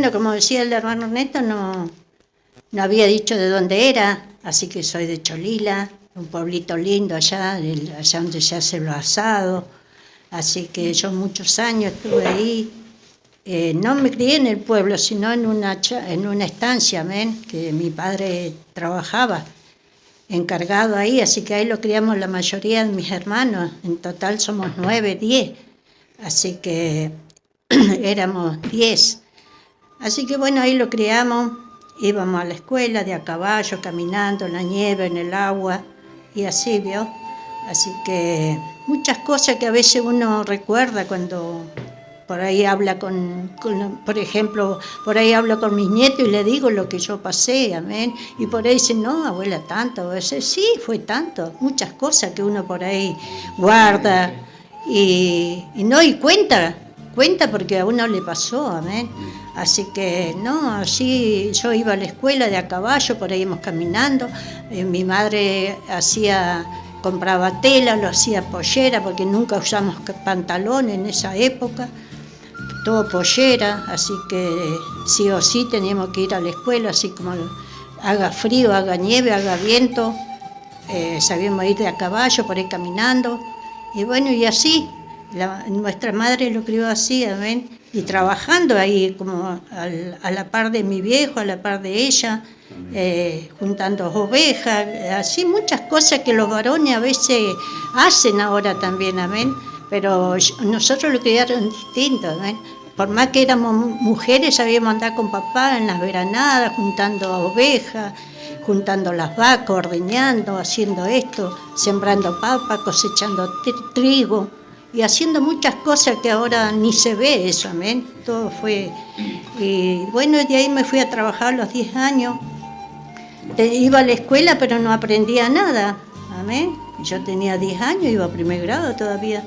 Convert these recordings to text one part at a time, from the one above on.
Bueno, como decía el hermano Neto, no había dicho de dónde era, así que soy de Cholila, un pueblito lindo allá, allá donde se hace los asados, así que yo muchos años estuve ahí. No me crié en el pueblo, sino en una estancia, ¿ven? Que mi padre trabajaba encargado ahí, así que ahí lo criamos la mayoría de mis hermanos, en total somos 9, 10, así que éramos 10. Así que bueno, ahí lo criamos, íbamos a la escuela de a caballo, caminando en la nieve, en el agua, y así, ¿vio? Así que muchas cosas que a veces uno recuerda cuando por ahí habla por ejemplo, por ahí hablo con mis nietos y le digo lo que yo pasé, amén. Y por ahí dicen, no, abuela, tanto. A veces sí, fue tanto. Muchas cosas que uno por ahí guarda y cuenta porque a uno le pasó, amén. Así que, no, así yo iba a la escuela de a caballo, por ahí íbamos caminando. Mi madre compraba tela, lo hacía pollera, porque nunca usamos pantalones en esa época. Todo pollera, así que sí o sí teníamos que ir a la escuela, así como haga frío, haga nieve, haga viento, sabíamos ir de a caballo, por ahí caminando, y bueno, y así, nuestra madre lo crió así, amén, y trabajando ahí como a la par de mi viejo, a la par de ella, juntando ovejas, así muchas cosas que los varones a veces hacen ahora también, amén. Pero nosotros lo criaron distinto, ¿ven? Por más que éramos mujeres, sabíamos andar con papá en las veranadas, juntando ovejas, juntando las vacas, ordeñando, haciendo esto, sembrando papa, cosechando trigo y haciendo muchas cosas que ahora ni se ve eso, amén. Todo fue. Y bueno, de ahí me fui a trabajar a los 10 años. Iba a la escuela, pero no aprendía nada, amén. Yo tenía 10 años, iba a primer grado todavía.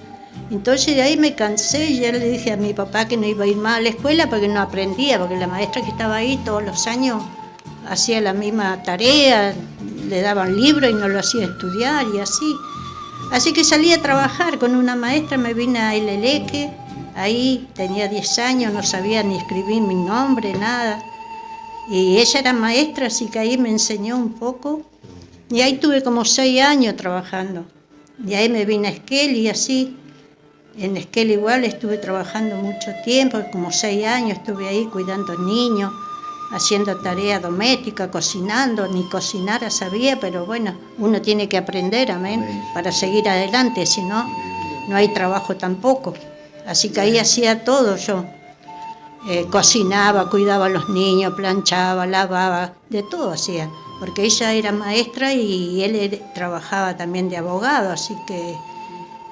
Entonces de ahí me cansé y ya le dije a mi papá que no iba a ir más a la escuela porque no aprendía, porque la maestra que estaba ahí todos los años hacía la misma tarea, le daban libros y no lo hacía estudiar y así. Así que salí a trabajar con una maestra, me vine a Ileleque, ahí tenía 10 años, no sabía ni escribir mi nombre, nada. Y ella era maestra, así que ahí me enseñó un poco. Y ahí tuve como 6 años trabajando. Y ahí me vine a Esquel y así. En Esquel igual estuve trabajando mucho tiempo, como 6 años estuve ahí cuidando niños, haciendo tarea doméstica, cocinando, ni cocinar sabía, pero bueno, uno tiene que aprender, amén, para seguir adelante, si no, no hay trabajo tampoco. Así que ahí hacía todo yo. Cocinaba, cuidaba a los niños, planchaba, lavaba, de todo hacía, porque ella era maestra y él trabajaba también de abogado, así que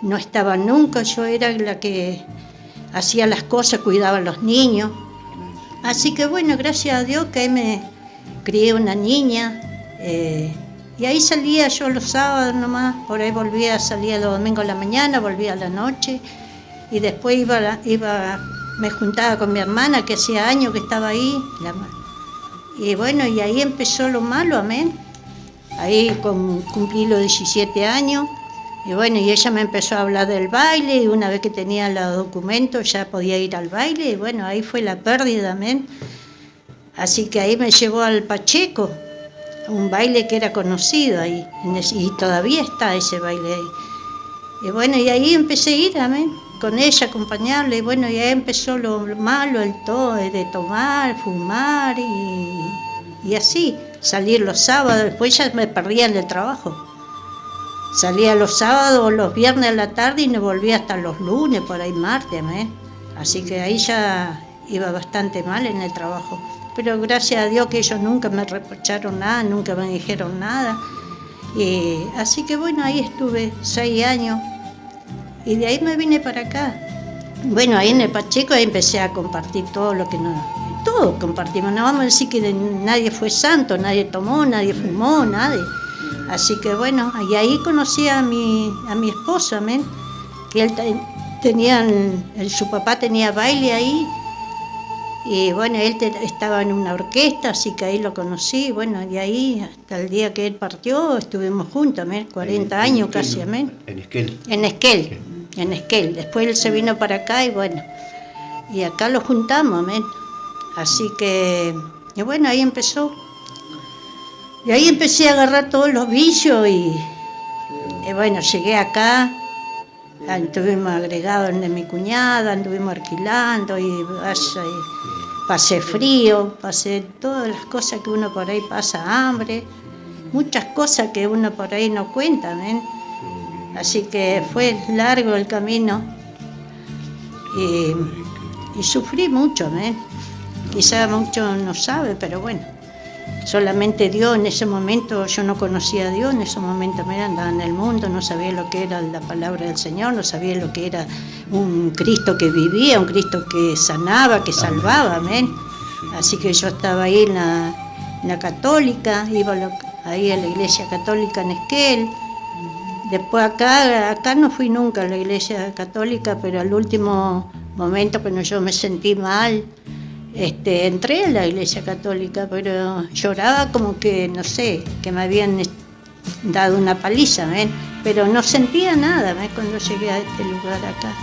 no estaba nunca, yo era la que hacía las cosas, cuidaba a los niños. Así que bueno, gracias a Dios que ahí me crié una niña, y ahí salía yo los sábados nomás, por ahí salía los domingos a la mañana, volvía a la noche, y después me juntaba con mi hermana, que hacía años que estaba ahí, y bueno, y ahí empezó lo malo, amén. Ahí cumplí los 17 años, y bueno, y ella me empezó a hablar del baile, y una vez que tenía los documentos ya podía ir al baile, y bueno, ahí fue la pérdida, amén. Así que ahí me llevó al Pacheco, un baile que era conocido ahí, y todavía está ese baile ahí. Y bueno, y ahí empecé a ir, amén, con ella, acompañarla, y bueno, y ahí empezó lo malo, de tomar, fumar, y así, salir los sábados, después ya me perdía en el trabajo. Salía los sábados o los viernes a la tarde y no volvía hasta los lunes, por ahí martes, amén. Así que ahí ya iba bastante mal en el trabajo. Pero gracias a Dios que ellos nunca me reprocharon nada, nunca me dijeron nada. Así que bueno, ahí estuve 6 años y de ahí me vine para acá. Bueno, ahí en el Pacheco ahí empecé a compartir todo lo que todo compartimos. No vamos a decir que nadie fue santo, nadie tomó, nadie fumó, nadie. Así que bueno, y ahí conocí a mi esposo, amén, que él su papá tenía baile ahí. Y bueno, él estaba en una orquesta, así que ahí lo conocí. Bueno, de ahí hasta el día que él partió estuvimos juntos, amén, 40 años casi, amén. En Esquel. En Esquel. Después él se vino para acá y bueno, y acá lo juntamos, amén. Así que, y bueno, ahí empezó. Y ahí empecé a agarrar todos los vicios y bueno, llegué acá, estuvimos agregados en de mi cuñada, anduvimos alquilando y pasé frío, pasé todas las cosas que uno por ahí pasa, hambre, muchas cosas que uno por ahí no cuenta, ¿ven? Así que fue largo el camino y sufrí mucho, ¿ven? Quizá mucho no sabe, pero bueno, solamente Dios en ese momento, yo no conocía a Dios en ese momento, mira, andaba en el mundo, no sabía lo que era la palabra del Señor, no sabía lo que era un Cristo que vivía, un Cristo que sanaba, que salvaba, ¿ven? Así que yo estaba ahí en la católica, iba ahí a la iglesia católica en Esquel. Después acá no fui nunca a la iglesia católica, pero al último momento cuando yo me sentí mal, entré a la iglesia católica, pero lloraba como que, no sé, que me habían dado una paliza, ¿ven? Pero no sentía nada, ¿ven? Cuando llegué a este lugar acá.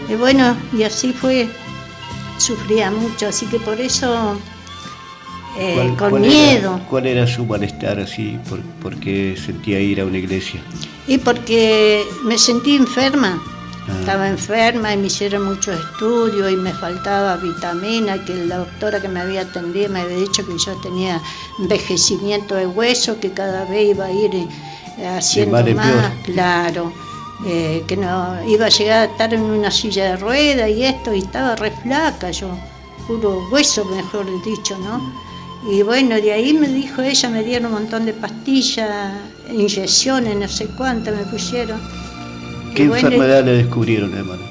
Y bueno, y así fue, sufría mucho, así que por eso, con miedo. ¿Cuál era su malestar así? ¿Por qué sentía ir a una iglesia? Y porque me sentí enferma. Estaba enferma y me hicieron muchos estudios y me faltaba vitamina, que la doctora que me había atendido me había dicho que yo tenía envejecimiento de hueso, que cada vez iba a ir haciendo más, claro, que no iba a llegar a estar en una silla de ruedas y estaba re flaca yo, puro hueso mejor dicho, ¿no? Y bueno, de ahí me dijo ella, me dieron un montón de pastillas, inyecciones, no sé cuántas me pusieron. ¿Qué enfermedad le descubrieron, hermano?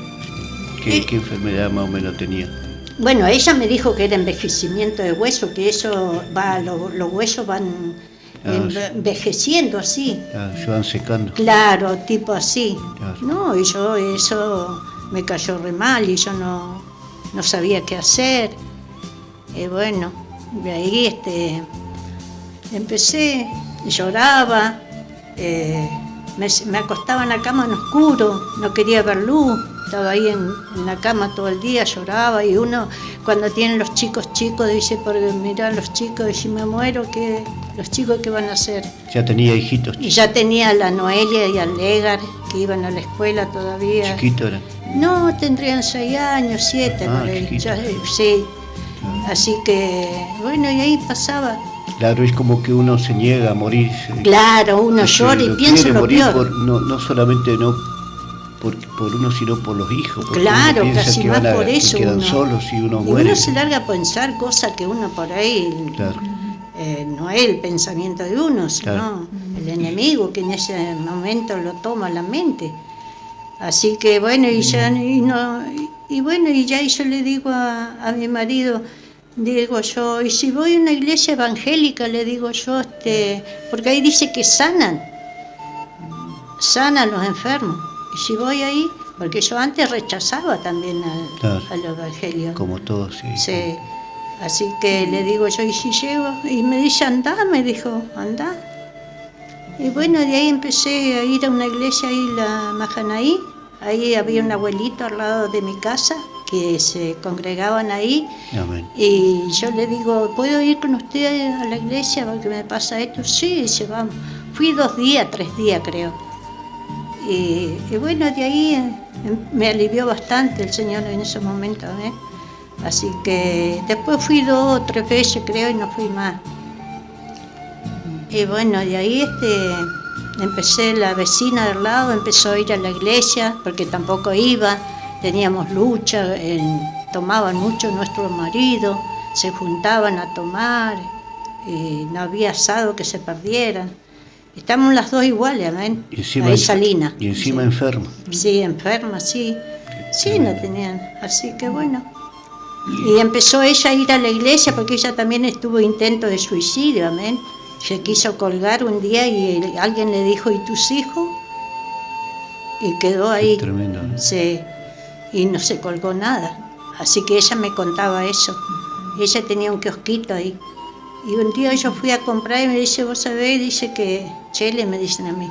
¿Qué enfermedad más o menos tenía? Bueno, ella me dijo que era envejecimiento de hueso, que eso los huesos van envejeciendo así. Se van secando. Claro, tipo así. Claro. No, y yo eso me cayó re mal y yo no sabía qué hacer. Y bueno, de ahí empecé, lloraba, me acostaba en la cama en oscuro, no quería ver luz, estaba ahí en la cama todo el día, lloraba, y uno cuando tienen los chicos dice, porque mirá los chicos, y si me muero, los chicos qué van a hacer. ¿Ya tenía hijitos? Y ya tenía a la Noelia y al Legar, que iban a la escuela todavía. ¿Chiquitos eran? No, tendrían 6 años, 7, sí. Así que, bueno, y ahí pasaba. Claro, es como que uno se niega a morir. Claro, uno llora y piensa lo peor. No solamente por uno, sino por los hijos. Claro, casi más por eso. Que quedan solos y uno muere. Y uno se larga a pensar cosas que uno por ahí, claro. No es el pensamiento de uno, sino claro. El enemigo que en ese momento lo toma la mente. Así que bueno, y ya yo le digo a mi marido, digo yo, y si voy a una iglesia evangélica, le digo yo, porque ahí dice que sanan los enfermos. Y si voy ahí, porque yo antes rechazaba también al evangelio. Como todos, sí. Sí. Así que le digo yo, y si llego, y me dice, andá, me dijo, andá. Y bueno, de ahí empecé a ir a una iglesia ahí, la Mahanaí. Ahí había un abuelito al lado de mi casa, que se congregaban ahí. Amén. Y yo le digo, ¿puedo ir con usted a la iglesia porque me pasa esto? Sí, dice, vamos. Fui 2 días, 3 días creo. Y bueno, de ahí me alivió bastante el Señor en ese momento, ¿eh? Así que después fui 2 o 3 veces creo y no fui más. Y bueno, de ahí empecé, la vecina del lado empezó a ir a la iglesia porque tampoco iba, teníamos lucha, tomaban mucho nuestro marido, se juntaban a tomar, y no había asado que se perdieran. Estamos las 2 iguales, ¿ven? Ahí Salina. Y encima sí. Enferma. Sí, enferma, sí. Sí, no tenían. Así que bueno. Y empezó ella a ir a la iglesia porque ella también estuvo intento de suicidio, ¿ven? Se quiso colgar un día y alguien le dijo, ¿y tus hijos? Y quedó ahí. Qué tremendo, ¿no? Sí. Y no se colgó nada. Así que ella me contaba eso. Ella tenía un kiosquito ahí. Y un día yo fui a comprar y me dice, vos sabés, dice que, Chele, me dicen a mí,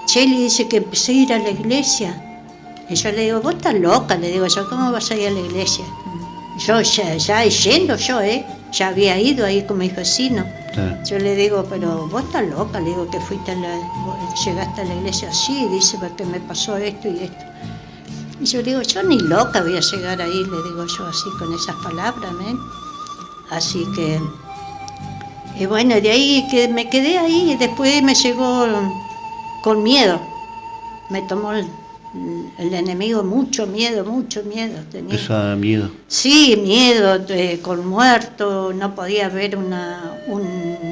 Chele dice que empecé a ir a la iglesia. Y yo le digo, vos estás loca, le digo yo, ¿cómo vas a ir a la iglesia? Y Yo ya yendo ya había ido ahí con mis vecinos. Claro. Yo le digo, pero vos estás loca, le digo que llegaste a la iglesia así, dice, porque me pasó esto y esto. Y yo digo, yo ni loca voy a llegar ahí, le digo yo así con esas palabras, ¿ven? Así que, y bueno, de ahí que me quedé ahí y después me llegó con miedo. Me tomó el enemigo mucho miedo tenía. Pesaba miedo. Sí, miedo, con muertos, no podía ver un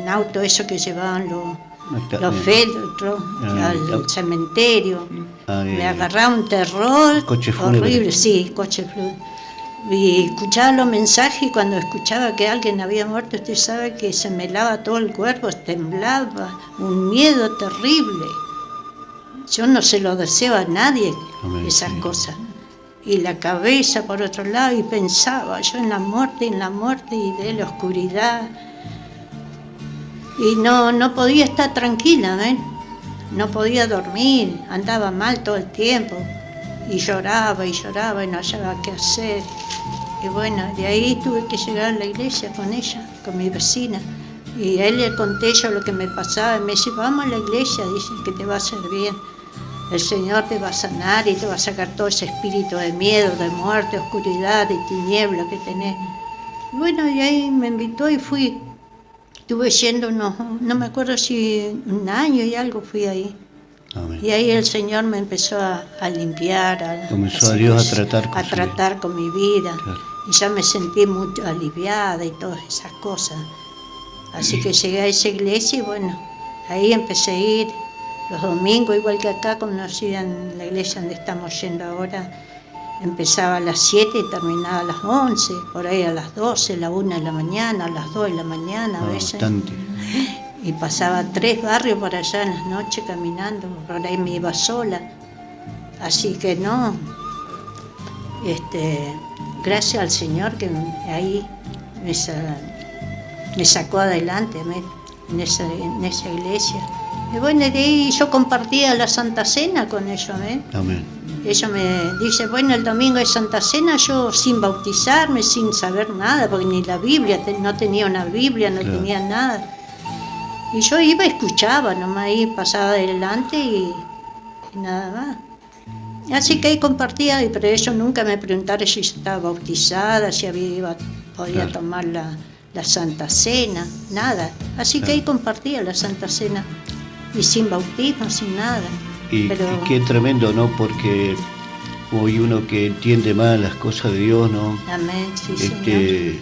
auto eso que llevaban los féretros al cementerio. Me agarraba un terror Coche fúnebre. horrible, sí, coche fúnebre. Y escuchaba los mensajes y cuando escuchaba que alguien había muerto, usted sabe que se me helaba todo el cuerpo, temblaba, un miedo terrible. Yo no se lo deseo a nadie, esas cosas. Y la cabeza por otro lado, y pensaba yo en la muerte y de la oscuridad. Y no podía estar tranquila, ¿ven? No podía dormir, andaba mal todo el tiempo. Y lloraba y no hallaba qué hacer. Y bueno, de ahí tuve que llegar a la iglesia con ella, con mi vecina. Y a él le conté yo lo que me pasaba. Y me dice, vamos a la iglesia, dice que te va a hacer bien. El Señor te va a sanar y te va a sacar todo ese espíritu de miedo, de muerte, oscuridad, de tiniebla que tenés. Y bueno, y ahí me invitó y fui. Estuve yendo no me acuerdo si un año y algo fui ahí. Amén. Y ahí el Señor me empezó a limpiar. Comenzó a Dios a tratar con mi vida. Claro. Y ya me sentí mucho aliviada y todas esas cosas. Así que llegué a esa iglesia y bueno, ahí empecé a ir. Los domingos, igual que acá, cuando hacían la iglesia donde estamos yendo ahora, empezaba a las 7 y terminaba a las 11, por ahí a las 12, a la 1 de la mañana, a las 2 de la mañana a veces. Bastante. Y pasaba 3 barrios por allá en las noches caminando, por ahí me iba sola. Así que no, gracias al Señor que ahí me sacó adelante en esa iglesia. Y bueno, de ahí yo compartía la Santa Cena con ellos, Amén. Ella me dice, bueno, el domingo es Santa Cena, yo sin bautizarme, sin saber nada, porque ni la Biblia, no tenía una Biblia, no tenía nada. Y yo iba y escuchaba, nomás ahí pasaba adelante y nada más. Así que ahí compartía, pero ellos nunca me preguntaron si estaba bautizada, si podía tomar la Santa Cena, nada. Así que ahí compartía la Santa Cena. Y sin bautismo, sin nada. Y qué tremendo, ¿no? Porque hoy uno que entiende más las cosas de Dios, ¿no? Amén, sí, Señor.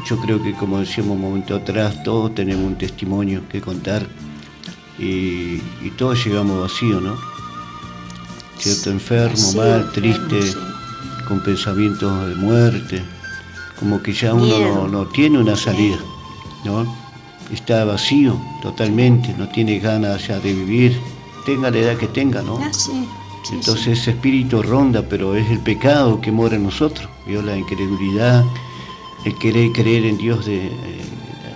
Yo creo que, como decíamos un momento atrás, todos tenemos un testimonio que contar y todos llegamos vacíos, ¿no? ¿Cierto? Enfermo, mal, triste, sí. Con pensamientos de muerte, como que ya uno no tiene una salida, ¿no? Está vacío totalmente, no tiene ganas ya de vivir, tenga la edad que tenga, ¿no? Sí, entonces ese espíritu ronda, pero es el pecado que mora en nosotros, ¿vio? La incredulidad, el querer creer en Dios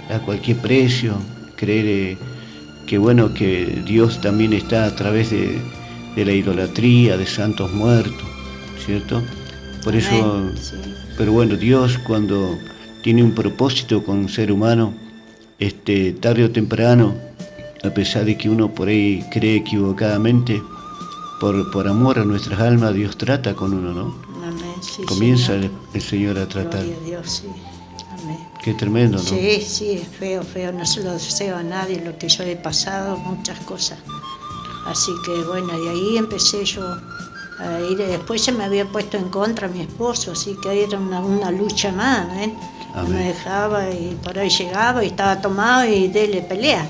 a cualquier precio, creer que Dios también está a través de la idolatría, de santos muertos, ¿cierto? Por eso, pero bueno, Dios cuando tiene un propósito con un ser humano, tarde o temprano, a pesar de que uno por ahí cree equivocadamente, por amor a nuestras almas, Dios trata con uno, ¿no? Amén, sí, comienza el Señor a tratar. Gloria a Dios, sí. Amén. Qué tremendo, ¿no? Sí, es feo, no se lo deseo a nadie lo que yo he pasado, muchas cosas. Así que bueno, y ahí empecé yo a ir, después se me había puesto en contra mi esposo, así que era una lucha más, ¿ven? No me dejaba y por ahí llegaba y estaba tomado y dele pelea.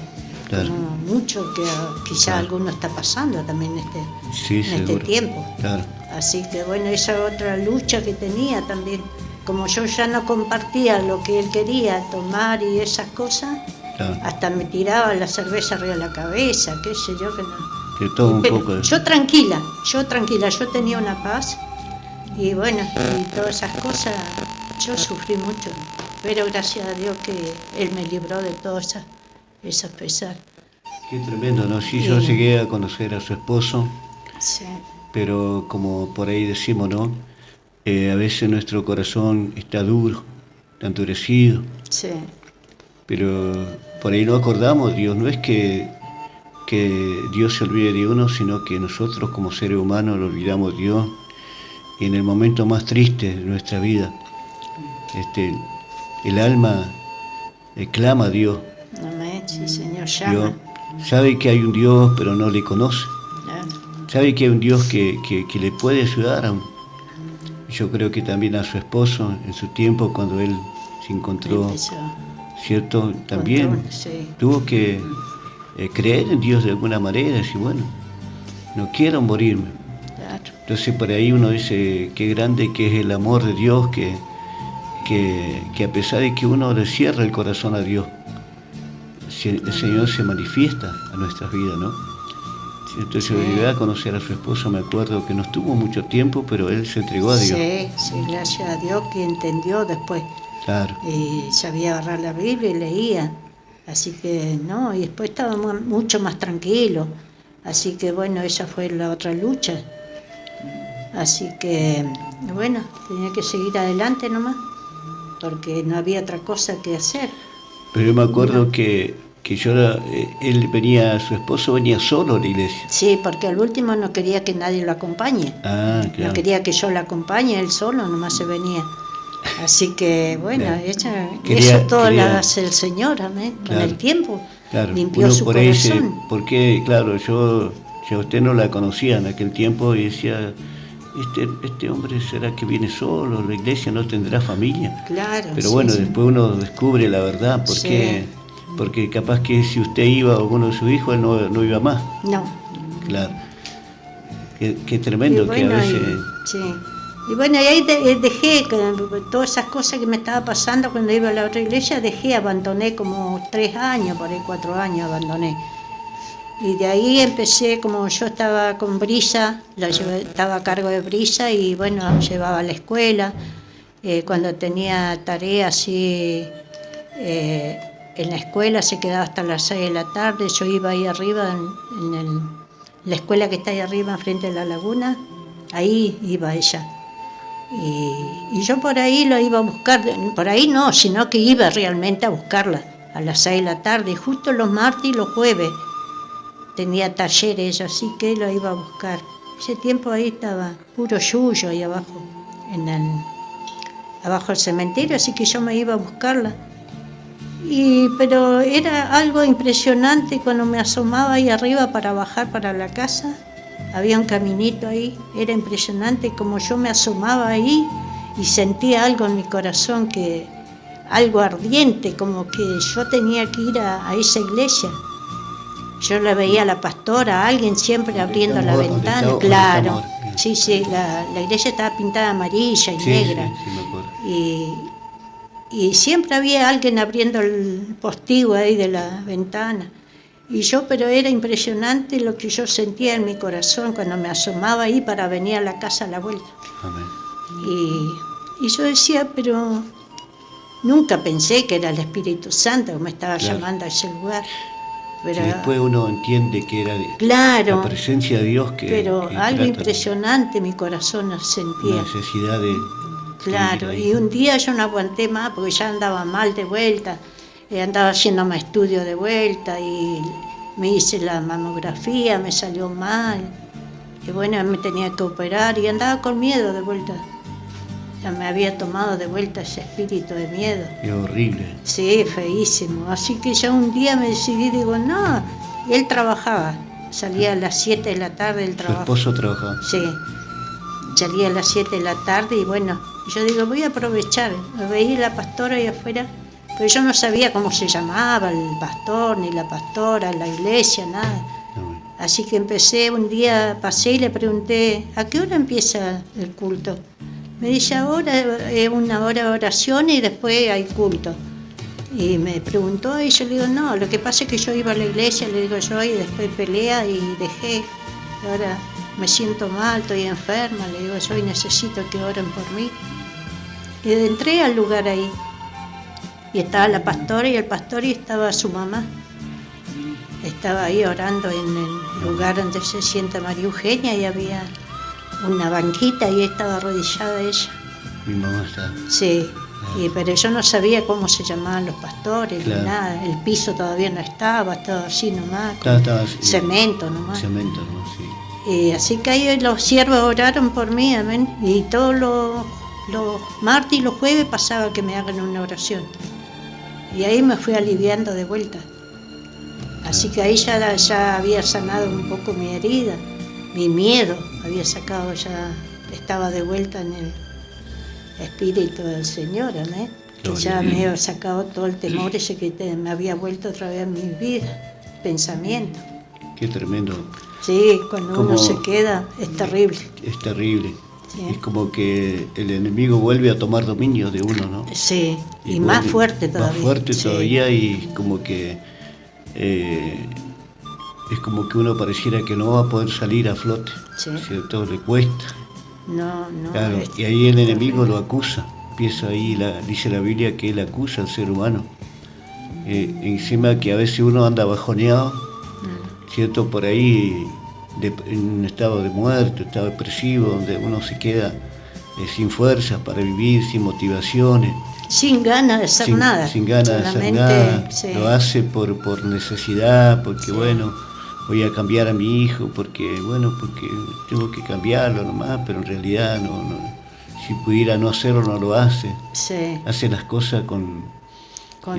Claro. Como mucho que quizá alguno está pasando también en este tiempo. Claro. Así que bueno, esa otra lucha que tenía también. Como yo ya no compartía lo que él quería tomar y esas cosas, hasta me tiraba la cerveza arriba de la cabeza, qué sé yo, que no. Que todo un poco de... Yo tranquila, yo tenía una paz y bueno, y todas esas cosas. Yo sufrí mucho, pero gracias a Dios que Él me libró de todas esas pesares. Qué tremendo, ¿no? Sí, yo llegué a conocer a su esposo, sí. Pero como por ahí decimos, ¿no? A veces nuestro corazón está duro, está endurecido, Sí, pero por ahí no acordamos, Dios, no es que Dios se olvide de uno, sino que nosotros como seres humanos lo olvidamos de Dios y en el momento más triste de nuestra vida, el alma clama a Dios. amén, sí, Señor, Dios llama. sabe que hay un Dios, pero no le conoce. Claro. Sabe que hay un Dios que le puede ayudar a uno. Yo creo que también a su esposo, en su tiempo, cuando él se encontró, Empezó ¿cierto? También con sí, tuvo que creer en Dios de alguna manera, decir, bueno, no quiero morirme. claro. Entonces por ahí uno dice, qué grande que es el amor de Dios, que a pesar de que uno le cierra el corazón a Dios, el Señor se manifiesta a nuestras vidas, ¿no? Entonces yo llegué a conocer a su esposo, me acuerdo que no estuvo mucho tiempo, pero él se entregó a Dios. Sí, sí, gracias a Dios que entendió después. Claro. Sabía agarrar la Biblia y leía. Así que no, y después estaba mucho más tranquilo. Así que bueno, esa fue la otra lucha. Así que bueno, tenía que seguir adelante nomás, porque no había otra cosa que hacer. Pero yo me acuerdo que él venía, su esposo venía solo a la iglesia. Sí, porque al último no quería que nadie lo acompañe. Ah, claro. No quería que yo lo acompañe, él solo nomás se venía. Así que bueno, Claro. eso todo lo hace el Señor, amén. Con Claro. el tiempo Claro. limpió Uno su por ahí dice, corazón. porque claro, yo a usted no la conocía en aquel tiempo y decía, este hombre será que viene solo, la iglesia no tendrá familia. Claro. Pero sí, bueno, sí. después uno descubre la verdad, porque capaz que si usted iba o uno de sus hijos, él no iba más. No. Claro. Qué tremendo Y bueno, que a veces... sí. Y bueno, y ahí dejé todas esas cosas que me estaba pasando cuando iba a la otra iglesia, abandoné como 3 años, por ahí 4 años abandoné. Y de ahí empecé, como yo estaba con Brisa, estaba a cargo de Brisa y bueno, llevaba a la escuela. Cuando tenía tareas así en la escuela se quedaba hasta las 6 de la tarde, yo iba ahí arriba en la escuela que está ahí arriba enfrente de la laguna, ahí iba ella. Y yo por ahí lo iba a buscar, por ahí no, sino que iba realmente a buscarla a las 6 de la tarde, justo los martes y los jueves tenía talleres, así que lo iba a buscar. Ese tiempo ahí estaba puro yuyo ahí abajo, abajo del cementerio, así que yo me iba a buscarla. Pero era algo impresionante cuando me asomaba ahí arriba para bajar para la casa. Había un caminito ahí, era impresionante como yo me asomaba ahí y sentía algo en mi corazón, algo ardiente, como que yo tenía que ir a esa iglesia. Yo la veía a la pastora, a alguien siempre abriendo la ventana, claro. Sí, la iglesia estaba pintada amarilla y negra. Sí, me acuerdo. Y siempre había alguien abriendo el postigo ahí de la ventana. Pero era impresionante lo que yo sentía en mi corazón cuando me asomaba ahí para venir a la casa a la vuelta. Amén. Y yo decía, pero nunca pensé que era el Espíritu Santo que me estaba llamando a ese lugar. Pero, sí, después uno entiende que era claro, la presencia de Dios pero algo impresionante mi corazón sentía. La necesidad de... Claro, y un día yo no aguanté más porque ya andaba mal de vuelta, andaba haciéndome estudio de vuelta y me hice la mamografía, me salió mal, y bueno, me tenía que operar y andaba con miedo de vuelta. Ya me había tomado de vuelta ese espíritu de miedo. Es horrible. Sí, feísimo. Así que ya un día me decidí, digo, no, y él trabajaba, salía a las 7 de la tarde del trabajo. ¿Su esposo trabajaba? Sí, salía a las 7 de la tarde y bueno, yo digo, voy a aprovechar. Me veía la pastora ahí afuera, pero yo no sabía cómo se llamaba el pastor, ni la pastora, la iglesia, nada. No. Así que empecé, un día pasé y le pregunté, ¿a qué hora empieza el culto? Me dice, ahora es una hora de oración y después hay culto. Y me preguntó y yo le digo, no, lo que pasa es que yo iba a la iglesia, le digo yo, y después pelea y dejé. Ahora me siento mal, estoy enferma, le digo yo, y necesito que oren por mí. Y entré al lugar ahí. Y estaba la pastora y el pastor y estaba su mamá. Estaba ahí orando en el lugar donde se sienta María Eugenia y había una banquita y estaba arrodillada ella. Mi mamá está. Sí, pero yo no sabía cómo se llamaban los pastores, Claro. ni nada. El piso todavía no estaba así nomás, Estaba así. cemento nomás. Cemento, ¿no? Sí. Así que ahí los siervos oraron por mí, amén. Y todos los martes y los jueves pasaba que me hagan una oración. Y ahí me fui aliviando de vuelta. Así que ahí ya había sanado un poco mi herida, mi miedo, había sacado ya, estaba de vuelta en el Espíritu del Señor, amén. Que ya me había sacado todo el temor ese que me había vuelto otra vez a mi vida, pensamiento. Qué tremendo. Sí, cuando uno se queda es terrible. Es terrible. Sí. Es como que el enemigo vuelve a tomar dominio de uno, ¿no? Sí, y más fuerte todavía. Más fuerte sí. todavía, y como que es como que uno pareciera que no va a poder salir a flote, Sí. ¿cierto? Le cuesta. No. Claro, y ahí el enemigo lo acusa. Empieza ahí, dice la Biblia que él acusa al ser humano. Encima que a veces uno anda bajoneado, ¿cierto? Por ahí en un estado de muerte, estado depresivo, donde uno se queda sin fuerzas para vivir, sin motivaciones. Sin ganas de hacer nada. Sin ganas de hacer nada. Sí. Lo hace por necesidad, porque sí. Bueno, voy a cambiar a mi hijo, porque tengo que cambiarlo nomás, pero en realidad no. Si pudiera no hacerlo, no lo hace. Sí. Hace las cosas con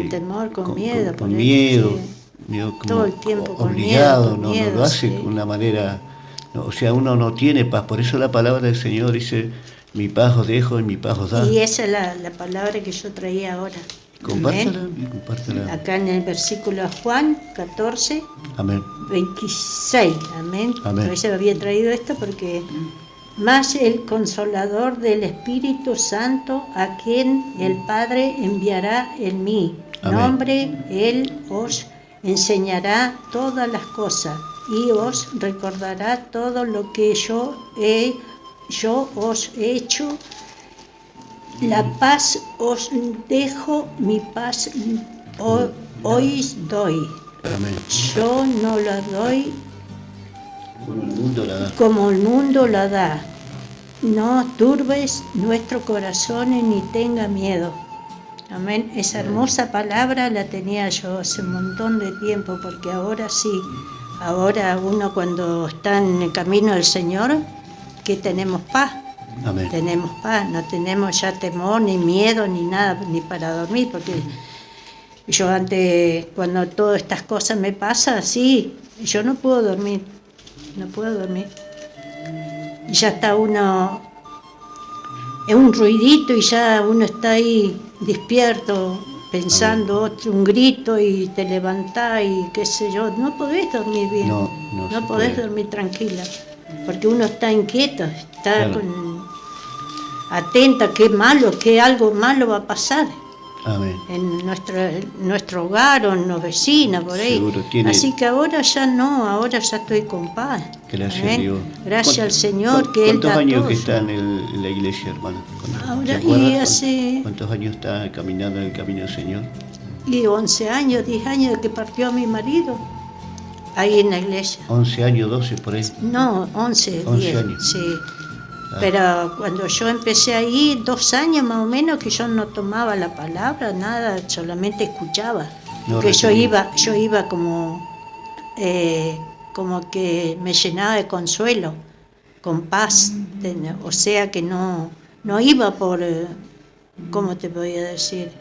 temor, con miedo. Con miedo. Sí. Miedo como todo el tiempo obligado, con miedo, no lo hace sí. de una manera. No, o sea, uno no tiene paz. Por eso la palabra del Señor dice: mi paz os dejo y mi paz os da. Y esa es la palabra que yo traía ahora. Compártela. Acá en el versículo Juan 14, Amén. 26. Amén. Yo se había traído esto porque más el Consolador del Espíritu Santo, a quien el Padre enviará en mi nombre, Él os enseñará todas las cosas y os recordará todo lo que yo os he hecho. La paz os dejo, mi paz os doy. Amén. Yo no la doy como el mundo la da. No turbes nuestros corazones ni tenga miedo. Amén. Esa hermosa palabra la tenía yo hace un montón de tiempo, porque ahora sí, ahora uno cuando está en el camino del Señor, que tenemos paz. Amén. Tenemos paz, no tenemos ya temor, ni miedo, ni nada, ni para dormir, porque yo antes, cuando todas estas cosas me pasan, sí, yo no puedo dormir. Y ya está uno, es un ruidito y ya uno está ahí despierto, pensando un grito y te levantás y qué sé yo, no podés dormir bien, no podés dormir tranquila, porque uno está inquieto, está atenta que algo malo va a pasar. Amén. En nuestro hogar o en los vecinos, por ahí. Así que ahora ya no, ahora ya estoy con paz. Gracias a Dios. Gracias al Señor que Él da todo. ¿Cuántos años que está en la iglesia, hermano? Ahora, ¿Cuántos años está caminando en el camino del Señor? Y 11 años, 10 años de que partió mi marido, ahí en la iglesia. 11 años, 12 por ahí. No, 11 10 años. Sí. Pero cuando yo empecé ahí, 2 años más o menos, que yo no tomaba la palabra, nada, solamente escuchaba. Porque yo iba como que me llenaba de consuelo, con paz. O sea que no iba por, ¿cómo te voy a decir?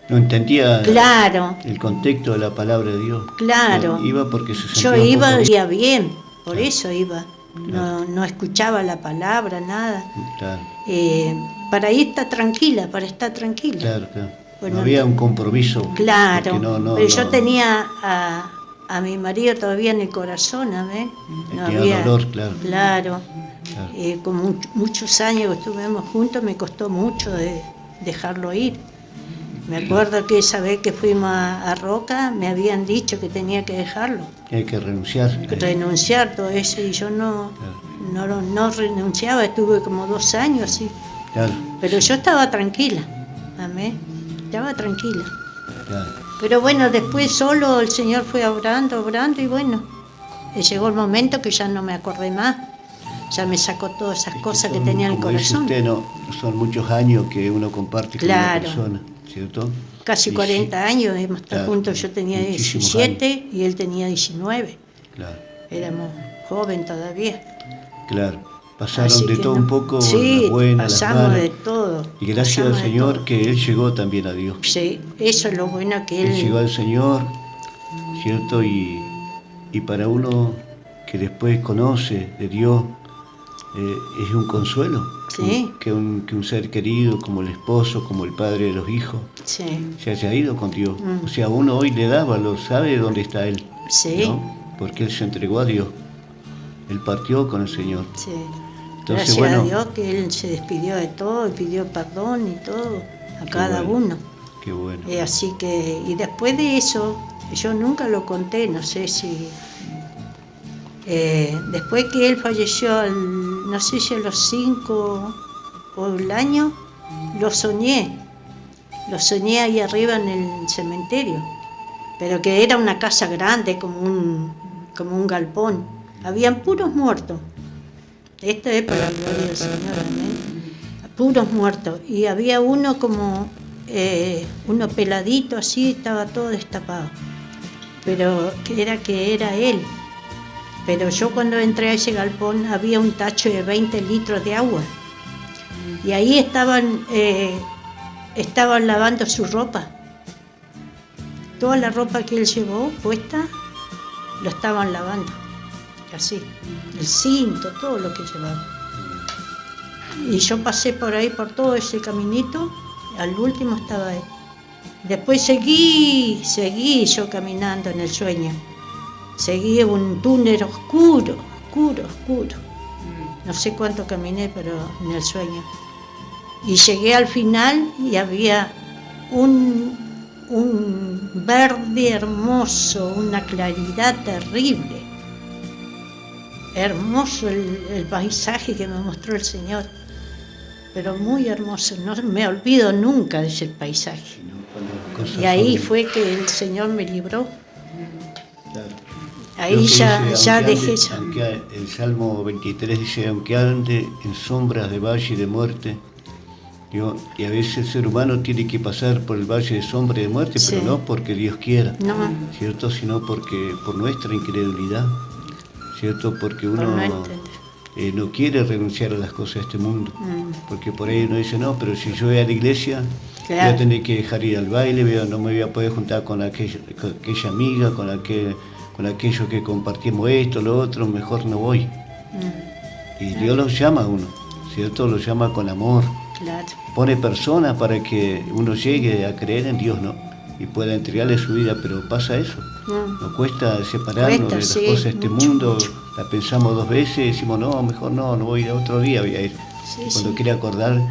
No entendía claro. El contexto de la palabra de Dios. Claro. Iba porque se sentía yo iba bien, por claro. eso iba. Claro. No escuchaba la palabra, nada. Claro. Para estar tranquila. Claro. Bueno, no había un compromiso. Claro, pero yo tenía a mi marido todavía en el corazón, ¿ves? No había dolor, claro. Con muchos años que estuvimos juntos, me costó mucho dejarlo ir. Me acuerdo que esa vez que fuimos a Roca, me habían dicho que tenía que dejarlo. Hay que renunciar. Renunciar todo eso, y yo no renunciaba, estuve como 2 años así. Claro. Pero yo estaba tranquila, amén. Estaba tranquila. Claro. Pero bueno, después solo el Señor fue obrando, y bueno, llegó el momento que ya no me acordé más. ya me sacó todas esas Es que cosas que son, tenía en el como dice corazón. usted, no, son muchos años que uno comparte con una Claro. persona, ¿cierto? Casi Y 40 años hemos estado claro, juntos, yo tenía muchísimos 17 y él tenía 19. Claro, Éramos joven todavía. claro. Pasaron Así de que todo no. un poco, las Sí, buenas, las pasamos malas. de todo. Y gracias pasamos al de Señor todo. que Él llegó también a Dios. Sí, eso es lo bueno que Él llegó él... al Señor, ¿cierto? Y para uno que después conoce de Dios, es un consuelo. Sí. Que un ser querido como el esposo, como el padre de los hijos, Sí, se haya ido con Dios. Mm. O sea, uno hoy le da valor, sabe dónde está Él, sí, ¿no? Porque Él se entregó a Dios. Él partió con el Señor. sí. Entonces, Gracias bueno, a Dios que él se despidió de todo y pidió perdón y todo a cada bueno. uno. Qué bueno. Así que, y después de eso, yo nunca lo conté, no sé si... después que él falleció, no sé si a los 5 o el año, lo soñé ahí arriba en el cementerio, pero que era una casa grande, como un galpón, habían puros muertos. Esto es para la gloria del Señor, amén. Puros muertos, y había uno como, uno peladito así, estaba todo destapado, pero que era él. Pero yo cuando entré a ese galpón había un tacho de 20 litros de agua, y ahí estaban lavando su ropa. Toda la ropa que él llevó puesta, lo estaban lavando, así, el cinto, todo lo que llevaba. Y yo pasé por ahí, por todo ese caminito, al último estaba él. Después seguí yo caminando en el sueño. Seguí un túnel oscuro. No sé cuánto caminé, pero en el sueño. Y llegué al final y había un verde hermoso, una claridad terrible. Hermoso el paisaje que me mostró el Señor, pero muy hermoso, no me olvido nunca de ese paisaje. Y ahí fue que el Señor me libró. Claro. Ahí ya dejé eso. Aunque el Salmo 23 dice, aunque ande en sombras de valle y de muerte, y a veces el ser humano tiene que pasar por el valle de sombra y de muerte, Sí. pero no porque Dios quiera, No, ¿cierto? Sino porque por nuestra incredulidad, ¿cierto? Porque por uno no entender. no quiere renunciar a las cosas de este mundo, Mm. porque por ahí uno dice, no, pero si yo voy a la iglesia, voy Claro. a tener que dejar ir al baile, no me voy a poder juntar con aquella amiga, con aquello que compartimos esto, lo otro, mejor no voy. Mm. Y Dios los llama a uno, ¿cierto? Los llama con amor. Claro. Pone personas para que uno llegue a creer en Dios, ¿no? Y pueda entregarle su vida, pero pasa eso. Nos cuesta separarnos Cuesta, de las sí, cosas de este mucho, mundo, mucho. la pensamos 2 veces, decimos, no, mejor no voy a ir, otro día voy a ir. Sí, Cuando sí. quiere acordar,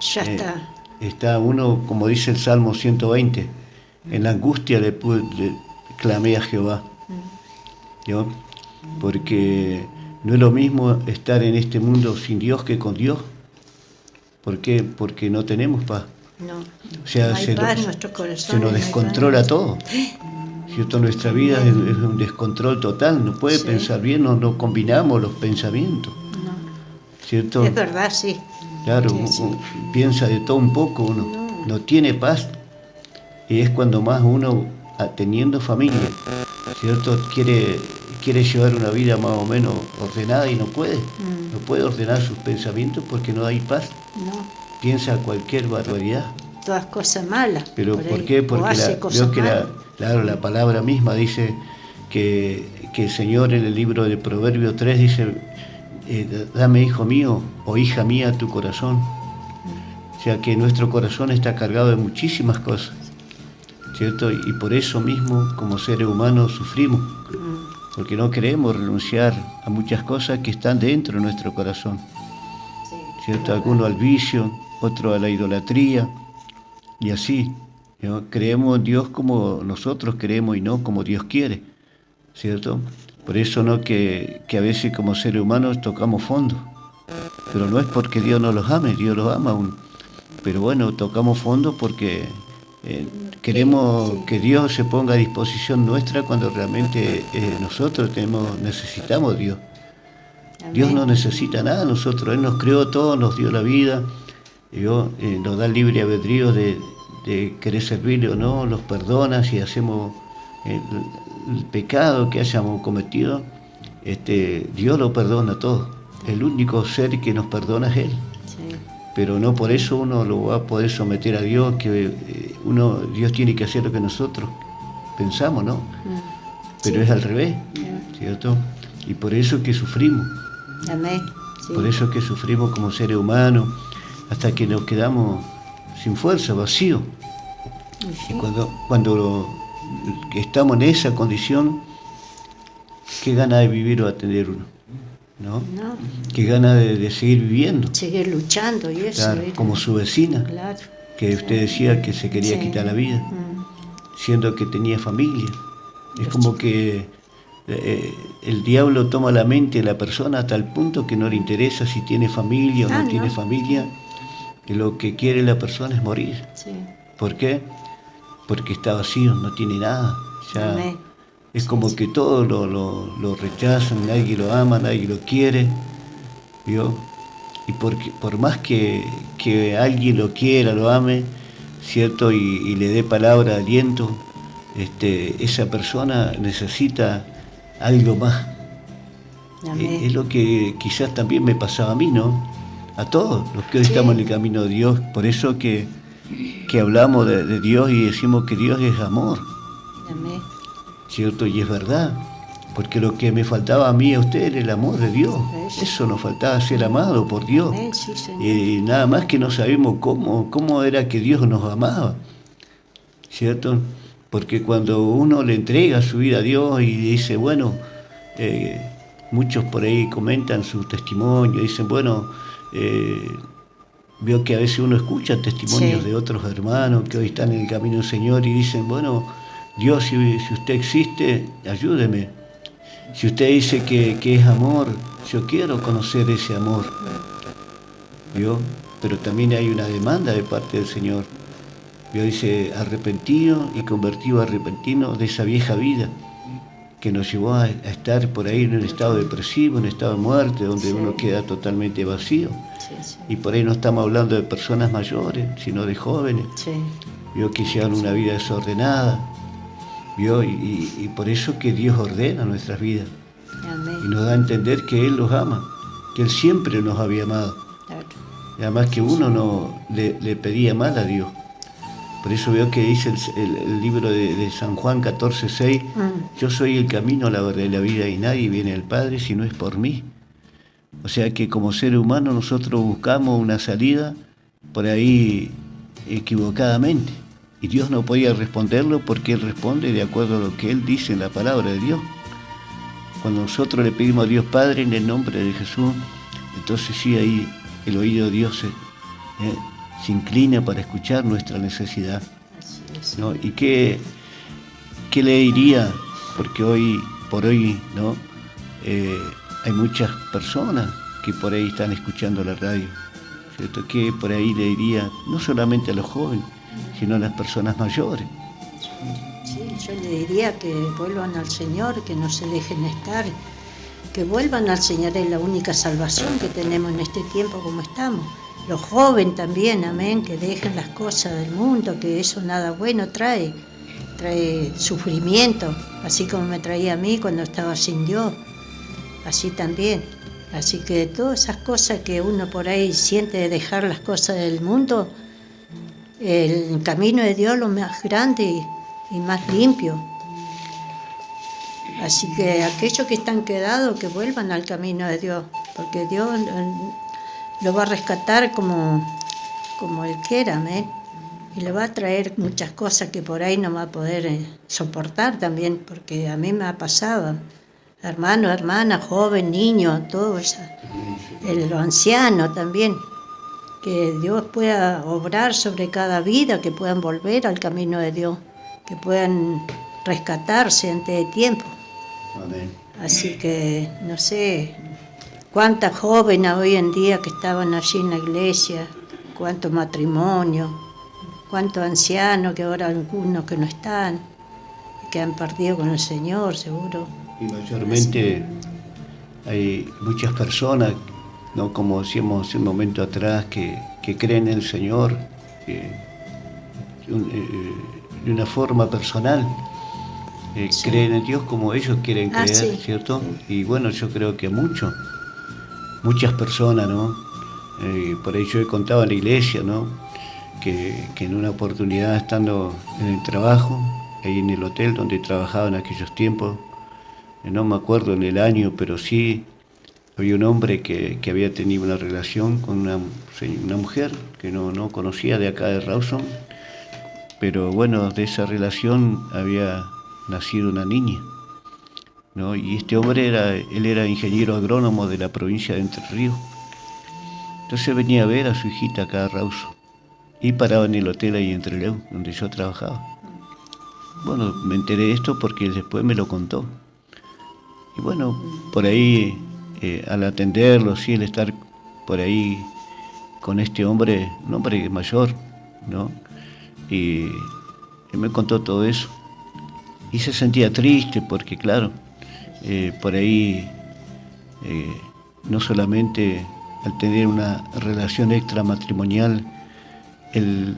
Ya está. está uno, como dice el Salmo 120, en la angustia le clamé a Jehová. ¿Yo? Porque no es lo mismo estar en este mundo sin Dios que con Dios. ¿Por qué? Porque no tenemos paz. No. O sea, No hay paz en nuestros corazones. se nos no hay descontrola paz. todo. ¿Cierto? Nuestra vida es un descontrol total. No puede Sí. pensar bien, no combinamos los pensamientos. No. ¿Cierto? Es verdad, sí. Claro, Sí, sí. piensa de todo un poco uno. No tiene paz. Y es cuando más uno, teniendo familia, ¿cierto? Quiere llevar una vida más o menos ordenada y no puede. No puede ordenar sus pensamientos porque no hay paz. No. Piensa cualquier barbaridad. Todas cosas malas. ¿Pero por por ahí. qué? O Porque hace cosas malas. la palabra misma dice que el Señor en el libro de Proverbios 3 dice, dame, hijo mío, o hija mía, tu corazón. O sea que nuestro corazón está cargado de muchísimas cosas, ¿cierto? Y por eso mismo, como seres humanos, sufrimos, porque no queremos renunciar a muchas cosas que están dentro de nuestro corazón, ¿cierto? Algunos al vicio, otros a la idolatría, y así, ¿no? Creemos en Dios como nosotros creemos y no como Dios quiere, ¿cierto? Por eso no que a veces como seres humanos tocamos fondo, pero no es porque Dios no los ame, Dios los ama aún, pero bueno, tocamos fondo porque queremos que Dios se ponga a disposición nuestra cuando realmente nosotros necesitamos Dios. Dios no necesita nada de nosotros, Él nos creó todo, nos dio la vida, nos da el libre albedrío de querer servirle o no, los perdona si hacemos el pecado que hayamos cometido, Dios lo perdona todo. El único ser que nos perdona es Él. Sí. Pero no por eso uno lo va a poder someter a Dios, que Dios tiene que hacer lo que nosotros pensamos, ¿no? Pero Sí. es al revés, ¿cierto? Y por eso que sufrimos, Amén. Sí. por eso que sufrimos como seres humanos, hasta que nos quedamos sin fuerza, vacíos. Sí. Y cuando estamos en esa condición, qué gana de vivir va a tener uno, ¿no? No, Qué gana de seguir viviendo, seguir luchando y eso. claro, como su vecina, Claro. que usted decía que se quería Sí. quitar la vida, siendo que tenía familia. Es como que el diablo toma la mente de la persona hasta el punto que no le interesa si tiene familia o no tiene familia, que lo que quiere la persona es morir. Sí. ¿Por qué? Porque está vacío, no tiene nada. Ya Amén. es como que todos lo rechazan, nadie lo ama, nadie lo quiere, ¿vio? Y por más que alguien lo quiera, lo ame, ¿cierto? Y le dé palabra de aliento, esa persona necesita algo más. Amén. Es lo que quizás también me pasaba a mí, ¿no? A todos los que hoy estamos en el camino de Dios. Por eso que hablamos de Dios y decimos que Dios es amor, Amén. ¿cierto? Y es verdad, porque lo que me faltaba a mí y a usted era el amor de Dios. Eso nos faltaba, ser amado por Dios. Amén, sí, Señor. Y nada más que no sabemos cómo era que Dios nos amaba, ¿cierto? Porque cuando uno le entrega su vida a Dios y dice, bueno, muchos por ahí comentan su testimonio, dicen, bueno, veo que a veces uno escucha testimonios de otros hermanos que hoy están en el camino del Señor y dicen, bueno, Dios, si usted existe, ayúdeme. Si usted dice que es amor, yo quiero conocer ese amor, ¿vio? Pero también hay una demanda de parte del Señor. Dios dice, arrepentido y convertido a arrepentido de esa vieja vida que nos llevó a estar por ahí en un estado depresivo, en un estado de muerte, donde uno queda totalmente vacío. Sí. Y por ahí no estamos hablando de personas mayores, sino de jóvenes, Sí. ¿vio? Que llevan una vida desordenada, ¿vio? Y por eso que Dios ordena nuestras vidas Amén. y nos da a entender que Él los ama, que Él siempre nos había amado. Claro. Y además que uno no le pedía mal a Dios. Por eso veo que dice el libro de San Juan 14:6, yo soy el camino, la verdad y la vida, y nadie viene al Padre si no es por mí. O sea que como seres humanos nosotros buscamos una salida por ahí equivocadamente. Y Dios no podía responderlo porque Él responde de acuerdo a lo que Él dice en la palabra de Dios. Cuando nosotros le pedimos a Dios Padre en el nombre de Jesús, entonces sí, ahí el oído de Dios se inclina para escuchar nuestra necesidad, ¿no? ¿Y qué le diría? Porque hoy por hoy, ¿no? Hay muchas personas que por ahí están escuchando la radio, ¿cierto? Que por ahí le diría, no solamente a los jóvenes, sino a las personas mayores. Sí, yo le diría que vuelvan al Señor, que no se dejen estar, que vuelvan al Señor, es la única salvación que tenemos en este tiempo como estamos. Los jóvenes también, amén, que dejen las cosas del mundo, que eso nada bueno trae sufrimiento, así como me traía a mí cuando estaba sin Dios, así también. Así que todas esas cosas que uno por ahí siente de dejar las cosas del mundo, el camino de Dios es lo más grande y más limpio. Así que aquellos que están quedados, que vuelvan al camino de Dios, porque Dios lo va a rescatar como Él quiera, amén. Y le va a traer muchas cosas que por ahí no va a poder soportar también, porque a mí me ha pasado, hermano, hermana, joven, niño, todo eso, los ancianos también, que Dios pueda obrar sobre cada vida, que puedan volver al camino de Dios, que puedan rescatarse antes de tiempo. Amén. Así que no sé cuántas jóvenes hoy en día que estaban allí en la iglesia, cuántos matrimonios, cuántos ancianos que ahora algunos que no están, que han partido con el Señor, seguro. Y mayormente hay muchas personas, ¿no? Como decíamos hace un momento atrás, que creen en el Señor de una forma personal. Sí. Creen en Dios como ellos quieren creer, Sí. ¿cierto? Y bueno, yo creo que muchas personas, ¿no? Por ahí yo he contado en la iglesia, ¿no? Que en una oportunidad, estando en el trabajo, ahí en el hotel donde trabajaba en aquellos tiempos, no me acuerdo en el año, pero sí había un hombre que había tenido una relación con una mujer que no conocía de acá de Rawson, pero bueno, de esa relación había nacido una niña, ¿no? Y este hombre él era ingeniero agrónomo de la provincia de Entre Ríos. Entonces venía a ver a su hijita acá a Rawson y paraba en el hotel ahí en Trelew, donde yo trabajaba. Bueno, me enteré de esto porque después me lo contó. Y bueno, por ahí, al atenderlo, sí, el estar por ahí con este hombre, un hombre mayor, ¿no? Y él me contó todo eso. Y se sentía triste porque, claro, por ahí, no solamente al tener una relación extramatrimonial, él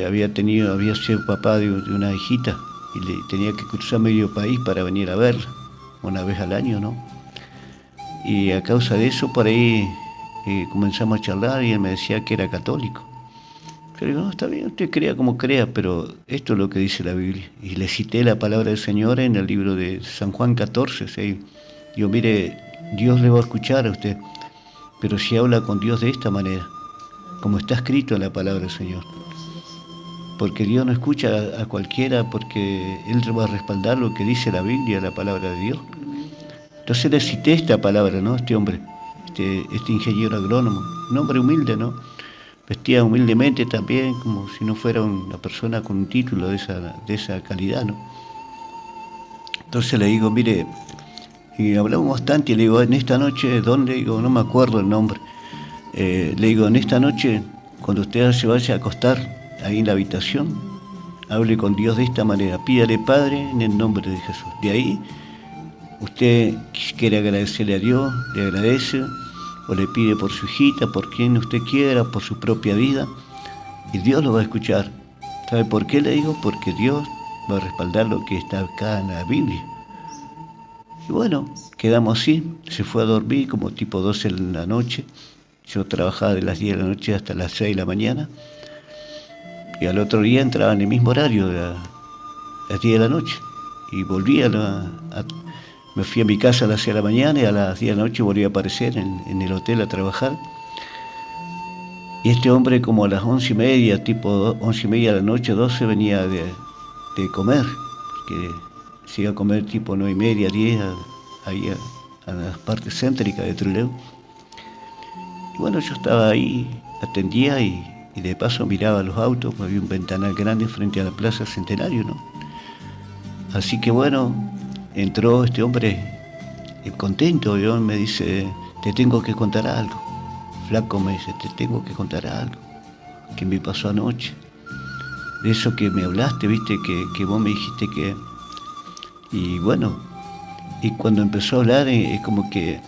había sido papá de una hijita y le tenía que cruzar medio país para venir a verla, una vez al año, ¿no? Y a causa de eso, por ahí comenzamos a charlar y él me decía que era católico. Yo le digo, no, está bien, usted crea como crea, pero esto es lo que dice la Biblia. Y le cité la palabra del Señor en el libro de San Juan 14. ¿Sí? Digo, mire, Dios le va a escuchar a usted, pero si habla con Dios de esta manera, como está escrito en la palabra del Señor. Porque Dios no escucha a cualquiera, porque Él va a respaldar lo que dice la Biblia, la palabra de Dios. Entonces le cité esta palabra, ¿no? Este hombre, este ingeniero agrónomo, un hombre humilde, ¿no? Vestía humildemente también, como si no fuera una persona con un título de esa calidad, ¿no? Entonces le digo, mire, y hablamos bastante, y le digo, en esta noche, ¿dónde? Digo, no me acuerdo el nombre. Le digo, en esta noche, cuando usted se vaya a acostar, ahí en la habitación, hable con Dios de esta manera, pídale Padre en el nombre de Jesús. De ahí, usted quiere agradecerle a Dios, le agradece, o le pide por su hijita, por quien usted quiera, por su propia vida, y Dios lo va a escuchar. ¿Sabe por qué le digo? Porque Dios va a respaldar lo que está acá en la Biblia. Y bueno, quedamos así, se fue a dormir como tipo 12 de la noche, yo trabajaba de las 10 de la noche hasta las 6 de la mañana, y al otro día entraba en el mismo horario, de las 10 de la noche, y volvía me fui a mi casa a las 6 de la mañana y a las 10 de la noche volví a aparecer en el hotel a trabajar. Y este hombre como a las 11:30, tipo 11:30 de la noche, 12, venía de comer, porque se iba a comer tipo 9:30, 10, ahí a las partes céntricas de Trelew. Y bueno, yo estaba ahí, atendía y de paso miraba los autos, porque había un ventanal grande frente a la Plaza Centenario, ¿no? Así que bueno, entró este hombre contento, y me dice, te tengo que contar algo. Flaco, me dice, te tengo que contar algo que me pasó anoche. De eso que me hablaste, viste, que vos me dijiste que... Y bueno, y cuando empezó a hablar, es como que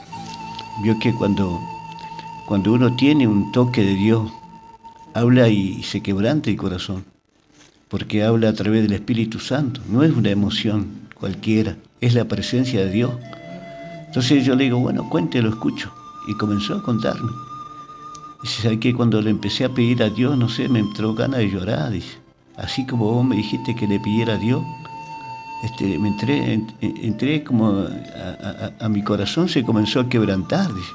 vio que cuando uno tiene un toque de Dios, habla y se quebranta el corazón, porque habla a través del Espíritu Santo, no es una emoción cualquiera, es la presencia de Dios. Entonces yo le digo, bueno, cuente, lo escucho. Y comenzó a contarme. Dice, ¿sabes qué? Cuando le empecé a pedir a Dios, no sé, me entró ganas de llorar, dice. Así como vos me dijiste que le pidiera a Dios, me entré como a mi corazón se comenzó a quebrantar, dice.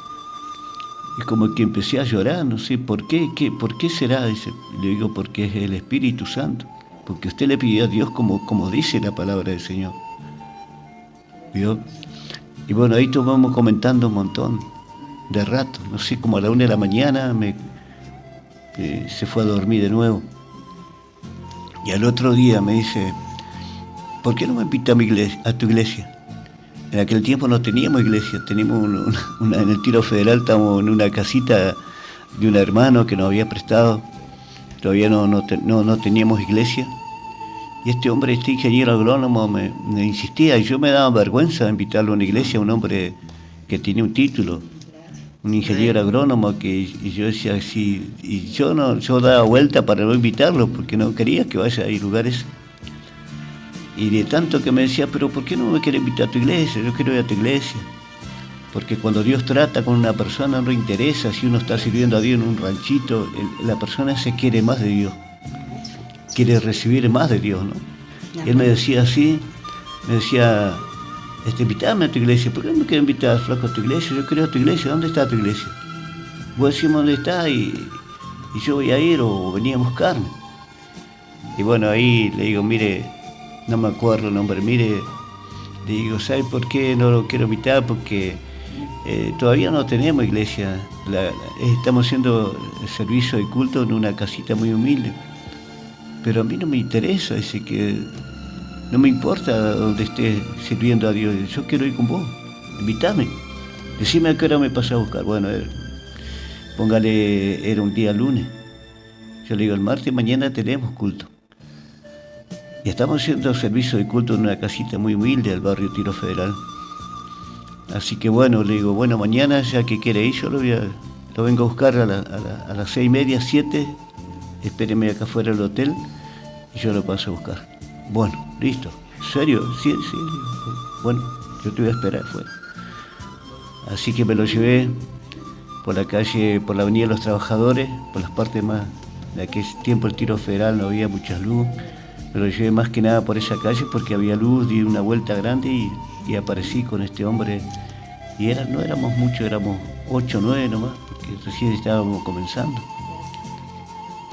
Y como que empecé a llorar, no sé, ¿por qué será? Dice. Le digo, porque es el Espíritu Santo. Porque usted le pidió a Dios como dice la palabra del Señor. ¿Vio? Y bueno, ahí estuvimos comentando un montón de rato, no sé, como a la 1 de la mañana se fue a dormir de nuevo. Y al otro día me dice, ¿por qué no me invita a tu iglesia? En aquel tiempo no teníamos iglesia, teníamos en el Tiro Federal, estábamos en una casita de un hermano que nos había prestado, todavía no teníamos iglesia. Y este hombre, este ingeniero agrónomo, me insistía, y yo me daba vergüenza de invitarlo a una iglesia, un hombre que tiene un título, un ingeniero agrónomo, que y yo decía sí, y yo daba vuelta para no invitarlo porque no quería que vaya a lugares. Y de tanto que me decía, pero ¿por qué no me quieres invitar a tu iglesia? Yo quiero ir a tu iglesia. Porque cuando Dios trata con una persona no le interesa si uno está sirviendo a Dios en un ranchito, la persona se quiere más de Dios, quiere recibir más de Dios, ¿no? Y él me decía así, invítame a tu iglesia. ¿Por qué no me quieres invitar, flaco, a tu iglesia? Yo quiero a tu iglesia. ¿Dónde está tu iglesia? Vos decimos dónde está y yo voy a ir o venía a buscarme. Y bueno, ahí le digo, mire, no me acuerdo el nombre, mire, le digo, ¿sabe por qué no lo quiero invitar? Porque todavía no tenemos iglesia, estamos haciendo el servicio de culto en una casita muy humilde, pero a mí no me interesa, dice que no me importa donde esté sirviendo a Dios, yo quiero ir con vos, invítame, decime a qué hora me pasás a buscar. Bueno, póngale, era un día lunes, yo le digo, el martes mañana tenemos culto. Y estamos haciendo servicio de culto en una casita muy humilde del barrio Tiro Federal. Así que bueno, le digo, bueno, mañana ya que quiere ir, yo lo vengo a buscar a las 6:30, 7, espéreme acá afuera del hotel y yo lo paso a buscar. Bueno, listo. ¿En serio? Sí. Bueno, yo te voy a esperar afuera. Así que me lo llevé por la calle, por la Avenida de los Trabajadores, por las partes más, de aquel tiempo el Tiro Federal no había mucha luz. Me lo llevé más que nada por esa calle porque había luz, di una vuelta grande y aparecí con este hombre. Y no éramos muchos, éramos 8 o 9 nomás, porque recién estábamos comenzando.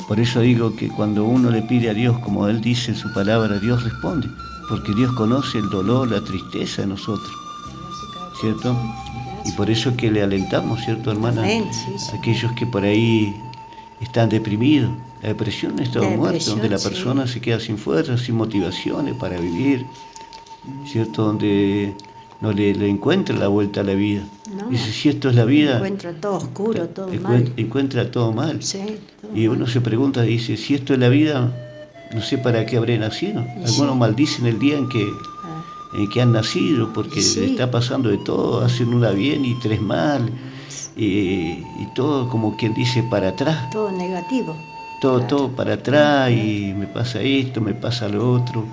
Por eso digo que cuando uno le pide a Dios, como Él dice en su palabra, Dios responde, porque Dios conoce el dolor, la tristeza de nosotros, ¿cierto? Y por eso que le alentamos, ¿cierto, hermana? A aquellos que por ahí están deprimidos. La depresión es estado de muerte, donde la persona se queda sin fuerzas, sin motivaciones para vivir, ¿cierto? Donde no le encuentra la vuelta a la vida. No, dice, si esto es la vida... Encuentra todo oscuro, todo mal. Encuentra todo mal. Sí, todo y uno se pregunta, dice, si esto es la vida, no sé para qué habré nacido. Algunos maldicen el día en que han nacido, porque le está pasando de todo, hacen una bien y 3 mal, y todo como quien dice para atrás. Todo negativo. Todo para atrás, y me pasa esto, me pasa lo otro,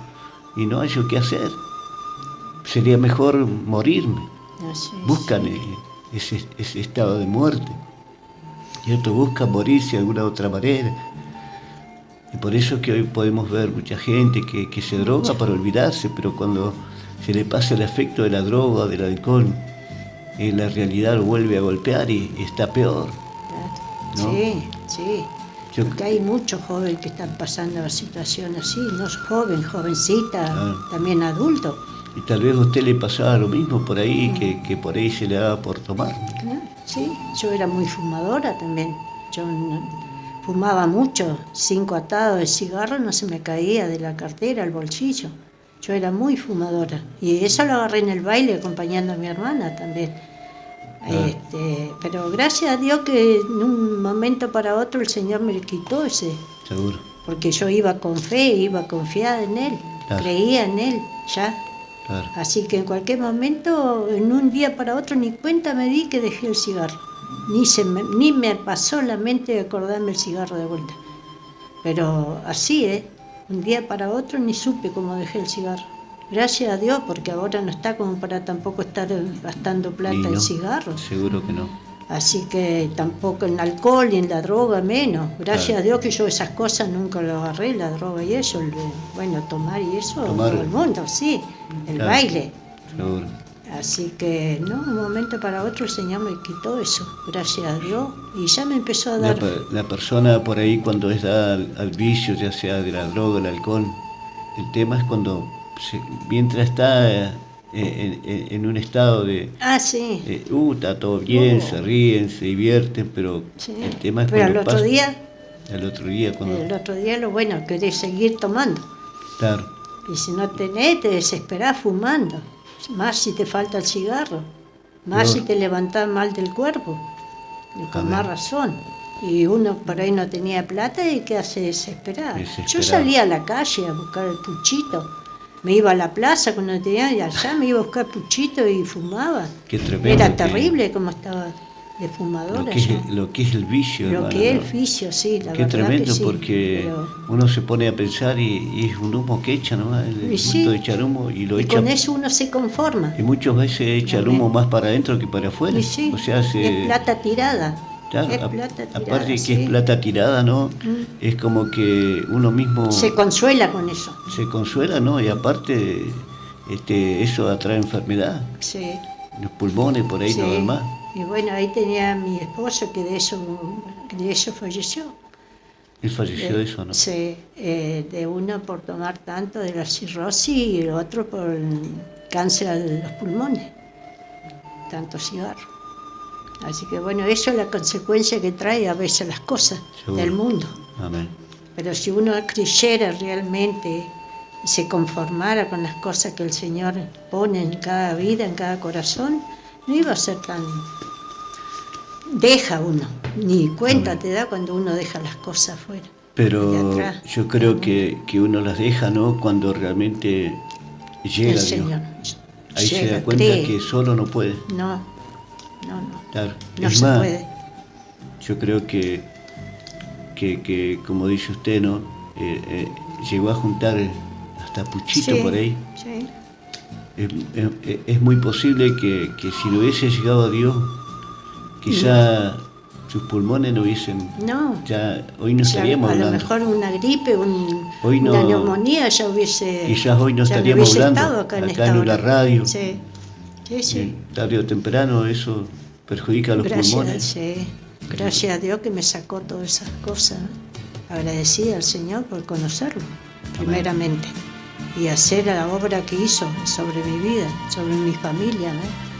y no hay yo qué hacer. Sería mejor morirme. Buscan ese estado de muerte. Y otros buscan morirse de alguna otra manera. Y por eso es que hoy podemos ver mucha gente que se droga para olvidarse, pero cuando se le pasa el efecto de la droga, del alcohol, la realidad lo vuelve a golpear y está peor, ¿no? Sí. Porque hay muchos jóvenes que están pasando la situación así, no jovencita, también adultos. Y tal vez a usted le pasaba lo mismo por ahí, que por ahí se le daba por tomar. Sí, yo era muy fumadora también. Yo fumaba mucho, 5 atados de cigarro no se me caía de la cartera al bolsillo. Yo era muy fumadora. Y eso lo agarré en el baile acompañando a mi hermana también. Pero gracias a Dios que en un momento para otro el Señor me quitó ese. Seguro. Porque yo iba con fe, iba confiada en Él, creía en Él, ya. Claro. Así que en cualquier momento, en un día para otro, ni cuenta me di que dejé el cigarro. Ni me pasó la mente de acordarme el cigarro de vuelta. Pero así, un día para otro ni supe cómo dejé el cigarro. Gracias a Dios, porque ahora no está como para tampoco estar gastando plata en cigarros. Seguro que no. Así que tampoco en alcohol y en la droga menos. Gracias a Dios que yo esas cosas nunca lo agarré, la droga y eso. Tomar y eso, todo el mundo, sí. El baile. Seguro. Así que, de un momento para otro el Señor me quitó eso, gracias a Dios. Y ya me empezó a dar... La persona por ahí cuando es dada al vicio, ya sea de la droga, el alcohol, el tema es cuando... mientras está en un estado de... está todo bien, se ríen, se divierten, pero el tema es cuando pasa... El otro día cuando... El otro día querés seguir tomando. Claro. Y si no tenés, te desesperás fumando. Más si te falta el cigarro. Más si te levantás mal del cuerpo. Y con más razón. Y uno por ahí no tenía plata y ¿qué hace? Desesperar. Yo salía a la calle a buscar el puchito. Me iba a la plaza cuando tenía, y allá me iba a buscar puchito y fumaba. Qué tremendo. Era terrible como estaba de fumadora. Lo que es el vicio, Lo hermano, que es ¿no? el vicio, sí, la Qué verdad tremendo, que sí, porque pero- uno se pone a pensar y es un humo que echa, ¿no? El Y gusto sí. de echar humo y lo Y echa. con eso uno se conforma. Y muchas veces echa el humo más para adentro que para afuera. Y sí, O sea, es plata tirada. claro, Es plata tirada, aparte de que sí. es plata tirada, ¿no? Mm. Es como que uno mismo Se consuela con eso. se consuela, ¿no? Y aparte, eso atrae enfermedad, Sí. los pulmones, por ahí, Sí. todo demás. Y bueno, ahí tenía a mi esposo que de eso falleció. Él falleció de eso, ¿no? Sí, de uno por tomar tanto de la cirrosis y el otro por el cáncer de los pulmones, tanto cigarro. Así que bueno, eso es la consecuencia que trae a veces las cosas Seguro. del mundo. Amén. Pero si uno creyera realmente y se conformara con las cosas que el Señor pone en cada vida, en cada corazón, no iba a ser tan... Deja uno, ni cuenta te da cuando uno deja las cosas afuera. Pero de atrás. yo creo que uno las deja, ¿no? Cuando realmente llega El Dios. Señor Ahí se llega, da cuenta cree. que solo no puede. No. Claro. No Es se más, puede. yo creo que como dice usted, ¿no? Llegó a juntar hasta puchito Sí, por ahí. sí. Es muy posible que si no hubiese llegado a Dios, quizá sus pulmones no hubiesen... No. Ya, hoy no Ya, estaríamos a lo hablando. mejor una gripe, Hoy no- una neumonía ya hubiese... Quizás hoy no ya estaríamos hubiese hablando estado acá en esta en hora. la radio. Sí, sí, sí. Tarde o temprano eso perjudica a los pulmones. Sí. Gracias a Dios que me sacó todas esas cosas. Agradecida al Señor por conocerlo, primeramente. Y hacer la obra que hizo sobre mi vida, sobre mi familia, ¿no?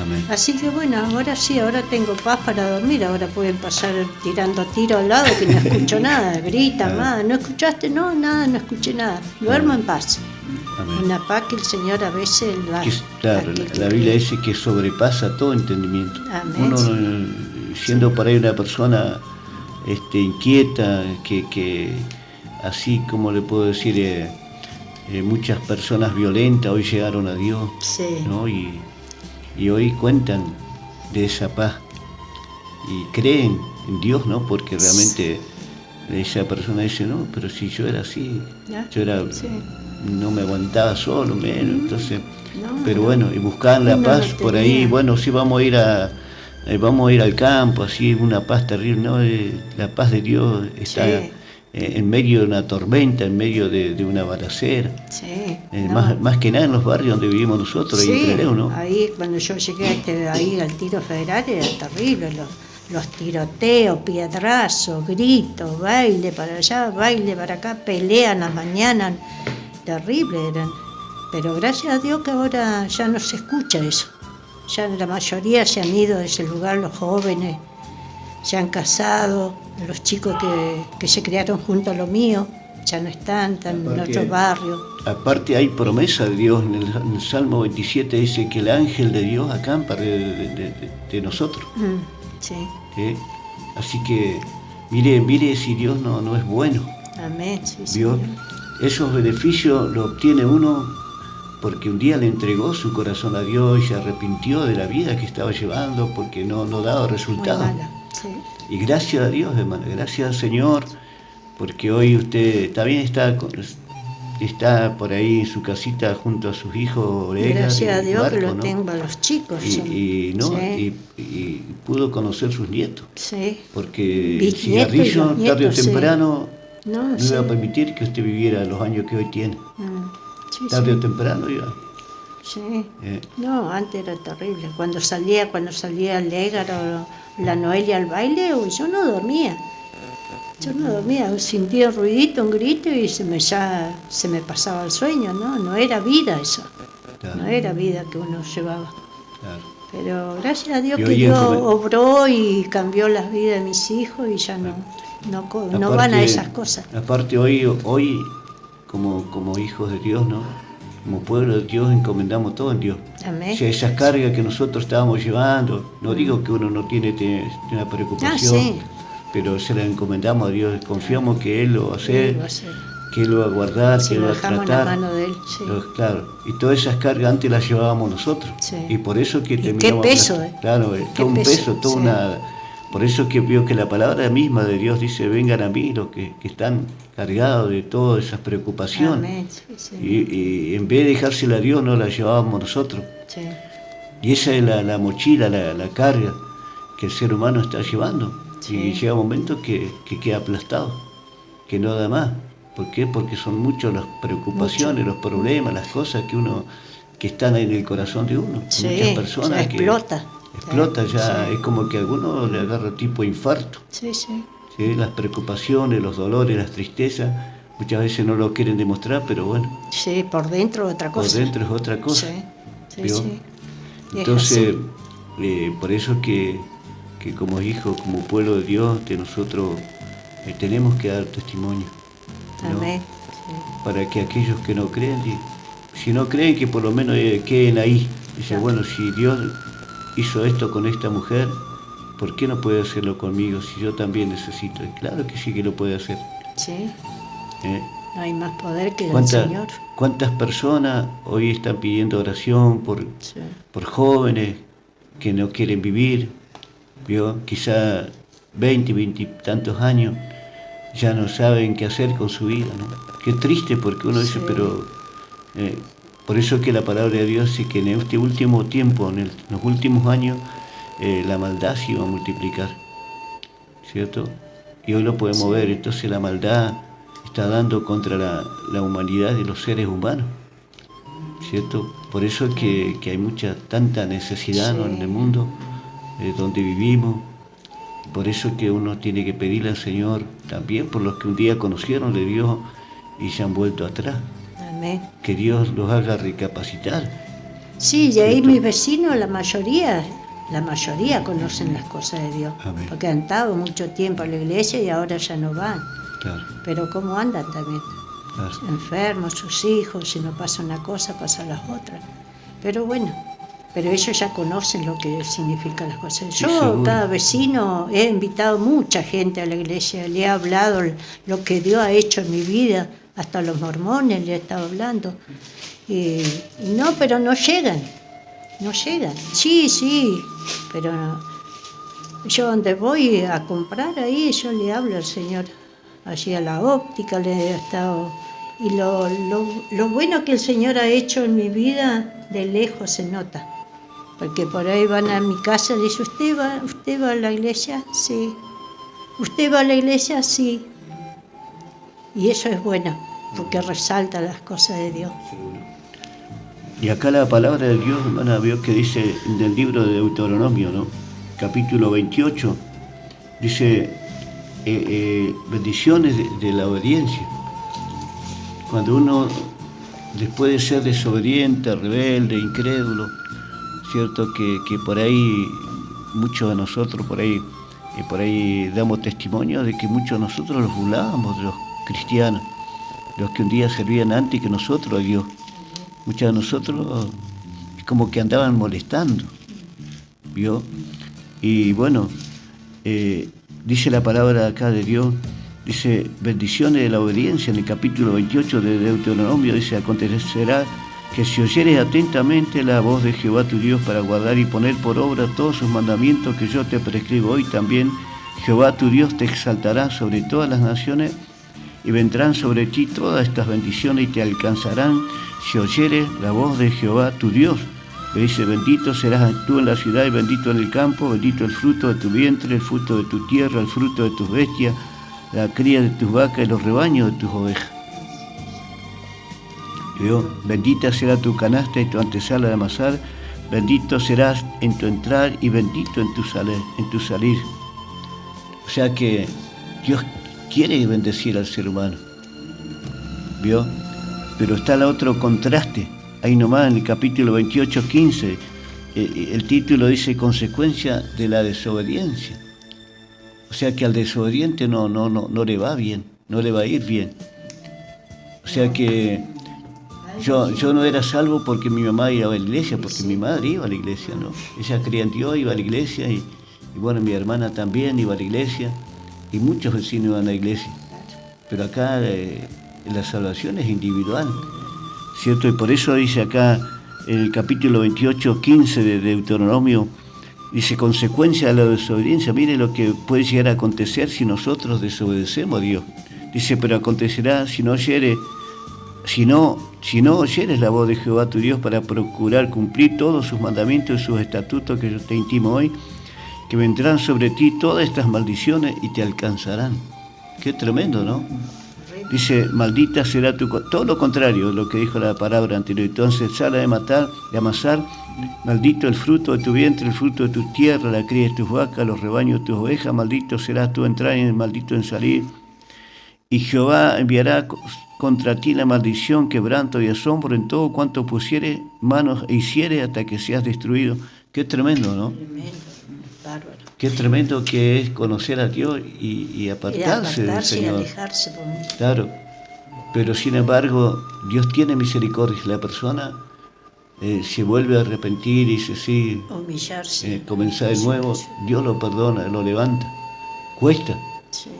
Amén. Así que bueno, ahora sí, ahora tengo paz para dormir, ahora pueden pasar tirando tiros al lado que no escucho nada, gritan más, ¿no escuchaste? No, nada, no escuché nada, duermo en paz. Amén. Una paz que el Señor a veces da. Claro, la Biblia dice que sobrepasa todo entendimiento. Amén. Uno, siendo por ahí una persona inquieta, que así como le puedo decir, muchas personas violentas hoy llegaron a Dios, Sí. ¿no? Y hoy cuentan de esa paz y creen en Dios, ¿no? Porque realmente esa persona dice, no, pero si yo era así, ¿Ya? yo era, Sí. no me aguantaba solo, menos, entonces, No, pero no. bueno, y buscaban la Uno paz no por ahí, tenía. bueno, sí vamos a ir al campo, así, una paz terrible, ¿no? La paz de Dios está Sí. en medio de una tormenta, en medio de una balacera. Sí. No. Más que nada en los barrios donde vivimos nosotros, ahí en Sí, Trelew, ¿no? ahí cuando yo llegué ahí al tiro federal era terrible, los tiroteos, piedrazos, gritos, baile para allá, baile para acá, pelean a la mañana, terrible eran. Pero gracias a Dios que ahora ya no se escucha eso. Ya la mayoría se han ido de ese lugar, los jóvenes se han casado, los chicos que se criaron junto a lo mío, ya no están en otros barrios. Aparte hay promesa de Dios, en el Salmo 27 dice que el ángel de Dios acampa de nosotros. Sí, ¿Sí? Así que mire si Dios no es bueno. amén, sí, Dios, Señor. esos beneficios los obtiene uno porque un día le entregó su corazón a Dios y se arrepintió de la vida que estaba llevando porque no daba Muy resultados. mala, sí. Y gracias a Dios, hermano, gracias al Señor, porque hoy usted también está por ahí en su casita junto a sus hijos, Orega, Gracias a Dios Marco, que lo ¿no? tengo a los chicos. ¿no? y pudo conocer sus nietos, Sí. porque el Bisnietos y cigarrillo los tarde o nietos, sí. temprano No, no sí. iba a permitir que usted viviera los años que hoy tiene. Sí, Tarde o sí. temprano iba. Sí. Eh, No, antes era terrible. Cuando salía el Légaro, la Noelia al baile, yo no dormía. Yo no dormía, sentía un ruidito, un grito y se me pasaba el sueño, ¿no? No era vida eso. Claro. No era vida que uno llevaba. claro. Pero gracias a Dios Y que hoy Dios en obró y cambió las vidas de mis hijos y ya no van a Aparte- esas cosas. Aparte hoy como hijos de Dios, ¿no? Como pueblo de Dios encomendamos todo en Dios. Amén. O sea, esas cargas que nosotros estábamos llevando, no digo que uno no tiene una preocupación, sí. pero se las encomendamos a Dios, confiamos que Él lo va a hacer, Sí, va a ser. que Él lo va a guardar, Si que Él lo lo va a dejamos en tratar. la mano de Él, sí. Claro, y todas esas cargas antes las llevábamos nosotros. Sí. Y por eso que Y qué terminamos... peso, Claro, qué todo un peso, toda sí. una... Por eso que veo que la palabra misma de Dios dice, vengan a mí los que están cargados de todas esas preocupaciones. Amén, sí, sí. Y en vez de dejársela a Dios, no la llevábamos nosotros. Sí. Y esa es la mochila, la carga que el ser humano está llevando. Sí. Y llega un momento que queda aplastado, que no da más. ¿Por qué? Porque son muchas las preocupaciones, los problemas, las cosas que están en el corazón de uno. Sí, Muchas personas ya explota. Explota ya, Sí. es como que a alguno le agarra tipo infarto. Sí, sí. ¿Sí? Las preocupaciones, los dolores, las tristezas, muchas veces no lo quieren demostrar, pero bueno. Sí, por dentro otra cosa. Por dentro es otra cosa. Sí, sí, ¿vio? sí. Entonces, por eso que como hijos, como pueblo de Dios, de nosotros tenemos que dar testimonio, ¿no? Amén. Sí. Para que aquellos que no creen, si no creen, que por lo menos queden ahí. Dice, Claro. bueno, si Dios hizo esto con esta mujer, ¿por qué no puede hacerlo conmigo si yo también necesito? Y claro que sí que lo puede hacer. Sí, ¿eh? no hay más poder que el Señor. ¿Cuántas personas hoy están pidiendo oración Sí. por jóvenes que no quieren vivir? ¿Vio? Quizá 20 y tantos años ya no saben qué hacer con su vida, ¿no? Qué triste, porque uno dice, Sí. pero por eso que la palabra de Dios dice que en este último tiempo, en los últimos años, la maldad se iba a multiplicar, ¿cierto? Y hoy lo podemos Sí. ver. Entonces la maldad está dando contra la humanidad de los seres humanos, ¿cierto? Por eso es que hay tanta necesidad, ¿no? Sí. En el mundo donde vivimos. Por eso es que uno tiene que pedirle al Señor también por los que un día conocieron de Dios y se han vuelto atrás. Amén. Que Dios los haga recapacitar. Sí, y ahí ¿Cierto? mis vecinos, la mayoría conocen las cosas de Dios. Amén. Porque han estado mucho tiempo en la iglesia y ahora ya no van. Claro, Pero cómo andan también. claro. Enfermos, sus hijos, si no pasa una cosa, pasa las otras. Pero bueno, pero ellos ya conocen lo que significan las cosas. Sí, Yo, seguro. cada vecino, he invitado mucha gente a la iglesia, le he hablado lo que Dios ha hecho en mi vida, hasta los mormones le he estado hablando. Y no, pero no llegan. Sí, pero no. Yo donde voy a comprar ahí, yo le hablo al Señor. Allí a la óptica le he estado. Y lo bueno que el Señor ha hecho en mi vida, de lejos se nota. Porque por ahí van a mi casa y dice, ¿usted va a la iglesia? Sí. ¿Usted va a la iglesia? Sí. Y eso es bueno, porque resalta las cosas de Dios. Y acá la palabra de Dios, hermana, veo que dice en el libro de Deuteronomio, ¿no? Capítulo 28, dice bendiciones de la obediencia. Cuando uno, después de ser desobediente, rebelde, incrédulo, cierto que por ahí muchos de nosotros por ahí damos testimonio de que muchos de nosotros los burlábamos de los cristianos, los que un día servían antes que nosotros a Dios. Muchos de nosotros como que andaban molestando, ¿vio? Y bueno, dice la palabra acá de Dios, dice bendiciones de la obediencia en el capítulo 28 de Deuteronomio, dice, acontecerá que si oyeres atentamente la voz de Jehová tu Dios para guardar y poner por obra todos sus mandamientos que yo te prescribo hoy, también Jehová tu Dios te exaltará sobre todas las naciones y vendrán sobre ti todas estas bendiciones y te alcanzarán si oyeres la voz de Jehová tu Dios. Le dice, bendito serás tú en la ciudad y bendito en el campo, bendito el fruto de tu vientre, el fruto de tu tierra, el fruto de tus bestias, la cría de tus vacas y los rebaños de tus ovejas. ¿Vio? Bendita será tu canasta y tu antesala de amasar, bendito serás en tu entrar y bendito en tu salir. O sea que Dios quiere bendecir al ser humano, ¿vio? Pero está el otro contraste, ahí nomás en el capítulo 28, 15, el título dice consecuencia de la desobediencia. O sea que al desobediente no le va bien, no le va a ir bien. O sea que yo no era salvo porque mi mamá iba a la iglesia, porque mi madre iba a la iglesia, ¿no? Ella creía en Dios, iba a la iglesia y bueno, mi hermana también iba a la iglesia y muchos vecinos iban a la iglesia. Pero acá la salvación es individual, ¿cierto? Y por eso dice acá en el capítulo 28, 15 de Deuteronomio, dice, consecuencia de la desobediencia, mire lo que puede llegar a acontecer si nosotros desobedecemos a Dios. Dice, pero acontecerá si no oyeres la voz de Jehová tu Dios para procurar cumplir todos sus mandamientos y sus estatutos que yo te intimo hoy, que vendrán sobre ti todas estas maldiciones y te alcanzarán. Qué tremendo, ¿no? Dice, maldita será todo lo contrario de lo que dijo la palabra anterior. Entonces, sala de matar, de amasar, maldito el fruto de tu vientre, el fruto de tu tierra, la cría de tus vacas, los rebaños de tus ovejas, maldito serás tu entrar y maldito en salir. Y Jehová enviará contra ti la maldición, quebranto y asombro en todo cuanto pusiere manos e hiciere hasta que seas destruido. Qué tremendo, ¿no? Tremendo, bárbaro. Qué tremendo que es conocer a Dios y apartarse del Señor. Y alejarse por mí. Claro, pero sin embargo, Dios tiene misericordia. Si la persona se vuelve a arrepentir y dice sí, humillarse, comenzar de nuevo, Dios lo perdona, lo levanta. Cuesta. Sí.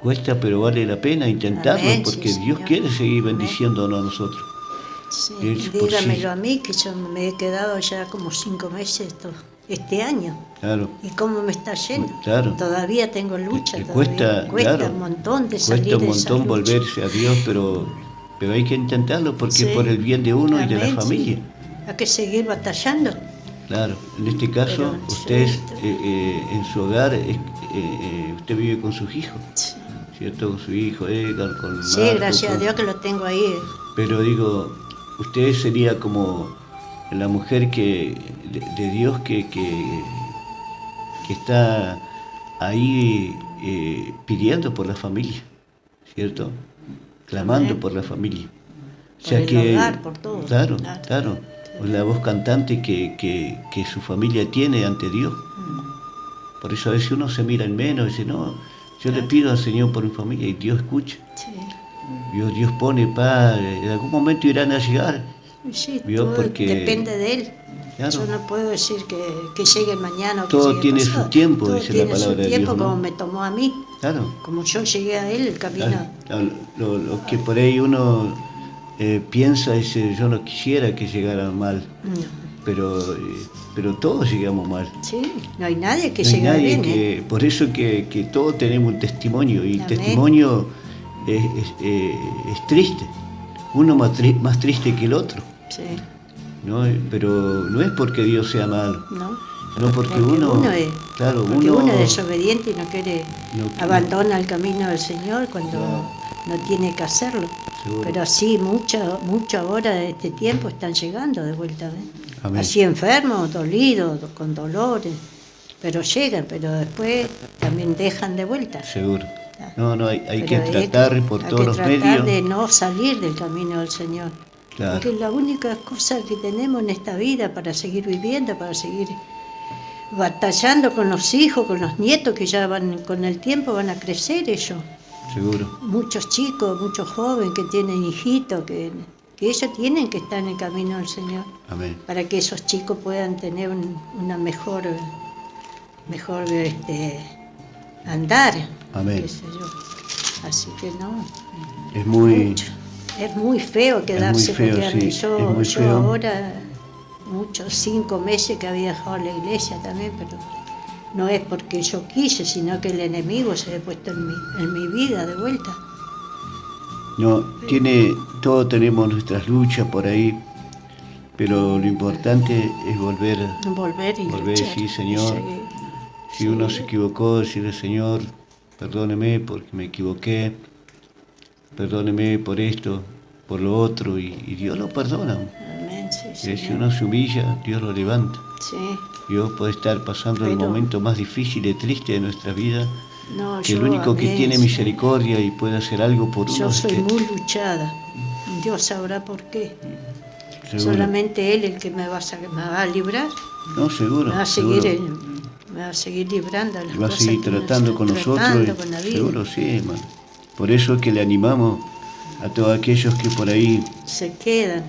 Cuesta, pero vale la pena intentarlo. Amén, porque sí, Dios quiere seguir bendiciéndonos a nosotros. Sí, dígamelo a mí, que yo me he quedado ya como 5 meses este año. Claro. ¿Y cómo me está yendo? Claro. Todavía tengo lucha. Cuesta claro, un montón de salir de esa lucha. Cuesta un montón volverse a Dios, pero hay que intentarlo porque sí, es por el bien de uno. Amén, y de la familia. Sí. Hay que seguir batallando. Claro, en este caso, pero, usted sí, en su hogar, usted vive con sus hijos. Sí. ¿Cierto? Con su hijo Edgar, con sí, Marco, gracias a Dios que lo tengo ahí. Pero digo, usted sería como la mujer de Dios que está ahí pidiendo por la familia, ¿cierto? Clamando Amén. Por la familia. O sea por el hogar, por todo. Claro. La voz cantante que su familia tiene ante Dios. Por eso a veces uno se mira en menos y dice, no, yo le pido al Señor por mi familia y Dios escucha. Sí. Dios pone paz, en algún momento irán a llegar. Sí, todo porque depende de Él. Claro. Yo no puedo decir que llegue mañana o que todo llegue tiene pasado. Su tiempo, todo dice la palabra de Dios. Todo tiene su tiempo, como me tomó a mí. Claro. Como yo llegué a Él, el camino. Claro. Lo que por ahí uno piensa, dice, yo no quisiera que llegara mal. No. Pero todos llegamos mal. Sí, no hay nadie que llegue bien. Por eso que todos tenemos un testimonio, y el testimonio es triste. Uno más triste que el otro. Sí. ¿No? Pero no es porque Dios sea malo. No, porque uno es, claro, uno es desobediente y no quiere, abandona el camino del Señor cuando no tiene que hacerlo. Seguro. Pero sí, mucho ahora de este tiempo están llegando de vuelta. Amén. Así enfermos, dolidos, con dolores, pero llegan, pero después también dejan de vuelta. Seguro. No, hay que tratar por todos los medios. Hay que tratar de no salir del camino del Señor. Claro. Porque es la única cosa que tenemos en esta vida para seguir viviendo, para seguir batallando con los hijos, con los nietos que ya con el tiempo van a crecer ellos. Seguro. Muchos chicos, muchos jóvenes que tienen hijitos, que ellos tienen que estar en el camino del Señor. Amén. Para que esos chicos puedan tener una mejor andar. Amén. Qué sé yo. Así que no. Es muy feo quedarse peleando. Sí, yo ahora, 5 meses que había dejado la iglesia también, pero no es porque yo quise, sino que el enemigo se ha puesto en mi vida de vuelta. No, todos tenemos nuestras luchas por ahí, pero lo importante es volver y decir, Señor, si uno se equivocó, decirle, Señor, perdóneme porque me equivoqué, perdóneme por esto, por lo otro, y Dios lo perdona. Amén, sí, si uno se humilla, Dios lo levanta. Sí. Dios puede estar pasando el momento más difícil y triste de nuestra vida, que el único que tiene misericordia y puede hacer algo por uno. Yo soy muy luchada, Dios sabrá por qué. Seguro. Solamente Él el que me va a librar. No, seguro. Me va a seguir librando las cosas. Va a seguir tratando con nosotros. Con la vida. Seguro, sí, hermano. Por eso es que le animamos a todos aquellos que por ahí se quedan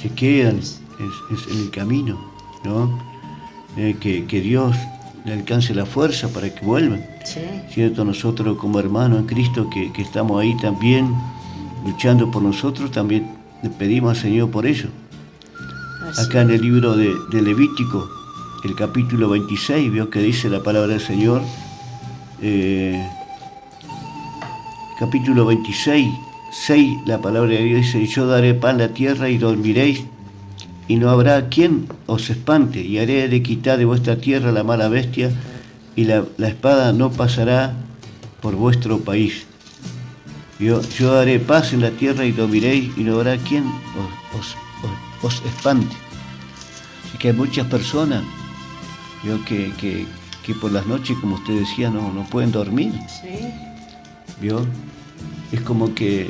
en el camino, ¿no? Que Dios le alcance la fuerza para que vuelvan. Sí. ¿Cierto? Nosotros como hermanos en Cristo que estamos ahí también, luchando por nosotros, también le pedimos al Señor por ello. Así Acá en el libro de Levítico, el capítulo 26, vio que dice la palabra del Señor, capítulo 26, 6, la palabra de Dios dice: yo daré pan a la tierra y dormiréis, y no habrá quien os espante, y haré de quitar de vuestra tierra la mala bestia, y la espada no pasará por vuestro país. Yo haré paz en la tierra y dormiréis, y no habrá quien os espante. Así que hay muchas personas que por las noches, como usted decía, no pueden dormir. Sí. ¿Vio? Es como que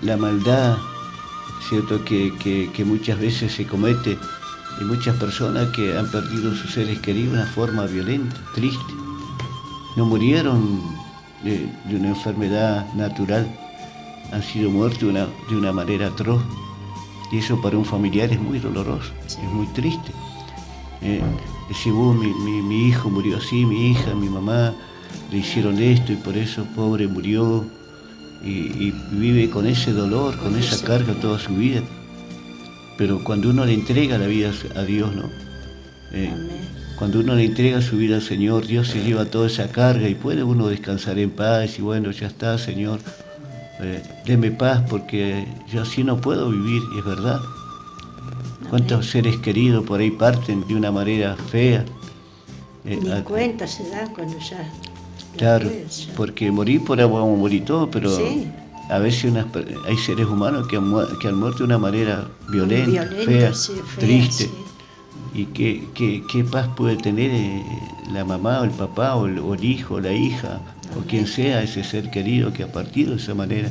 la maldad, ¿cierto?, que muchas veces se comete en muchas personas que han perdido sus seres queridos de una forma violenta, triste. No murieron de una enfermedad natural, han sido muertos de una manera atroz. Y eso para un familiar es muy doloroso, sí, es muy triste. Decir, mi hijo murió así, mi hija, mi mamá, le hicieron esto y por eso pobre murió, y vive con ese dolor, con esa carga toda su vida. Pero cuando uno le entrega la vida a Dios, ¿no? Cuando uno le entrega su vida al Señor, Dios se lleva toda esa carga y puede uno descansar en paz y bueno, ya está, Señor, deme paz porque yo así no puedo vivir, y es verdad. ¿Cuántos seres queridos por ahí parten de una manera fea? Ni cuenta se dan cuando ya... Claro, porque morir por agua vamos a morir todos, pero sí, a veces hay seres humanos que han muerto de una manera violenta, fea, sí, triste. Sí. ¿Y qué paz puede tener la mamá o el papá o el hijo o la hija o quien sea ese ser querido que ha partido de esa manera?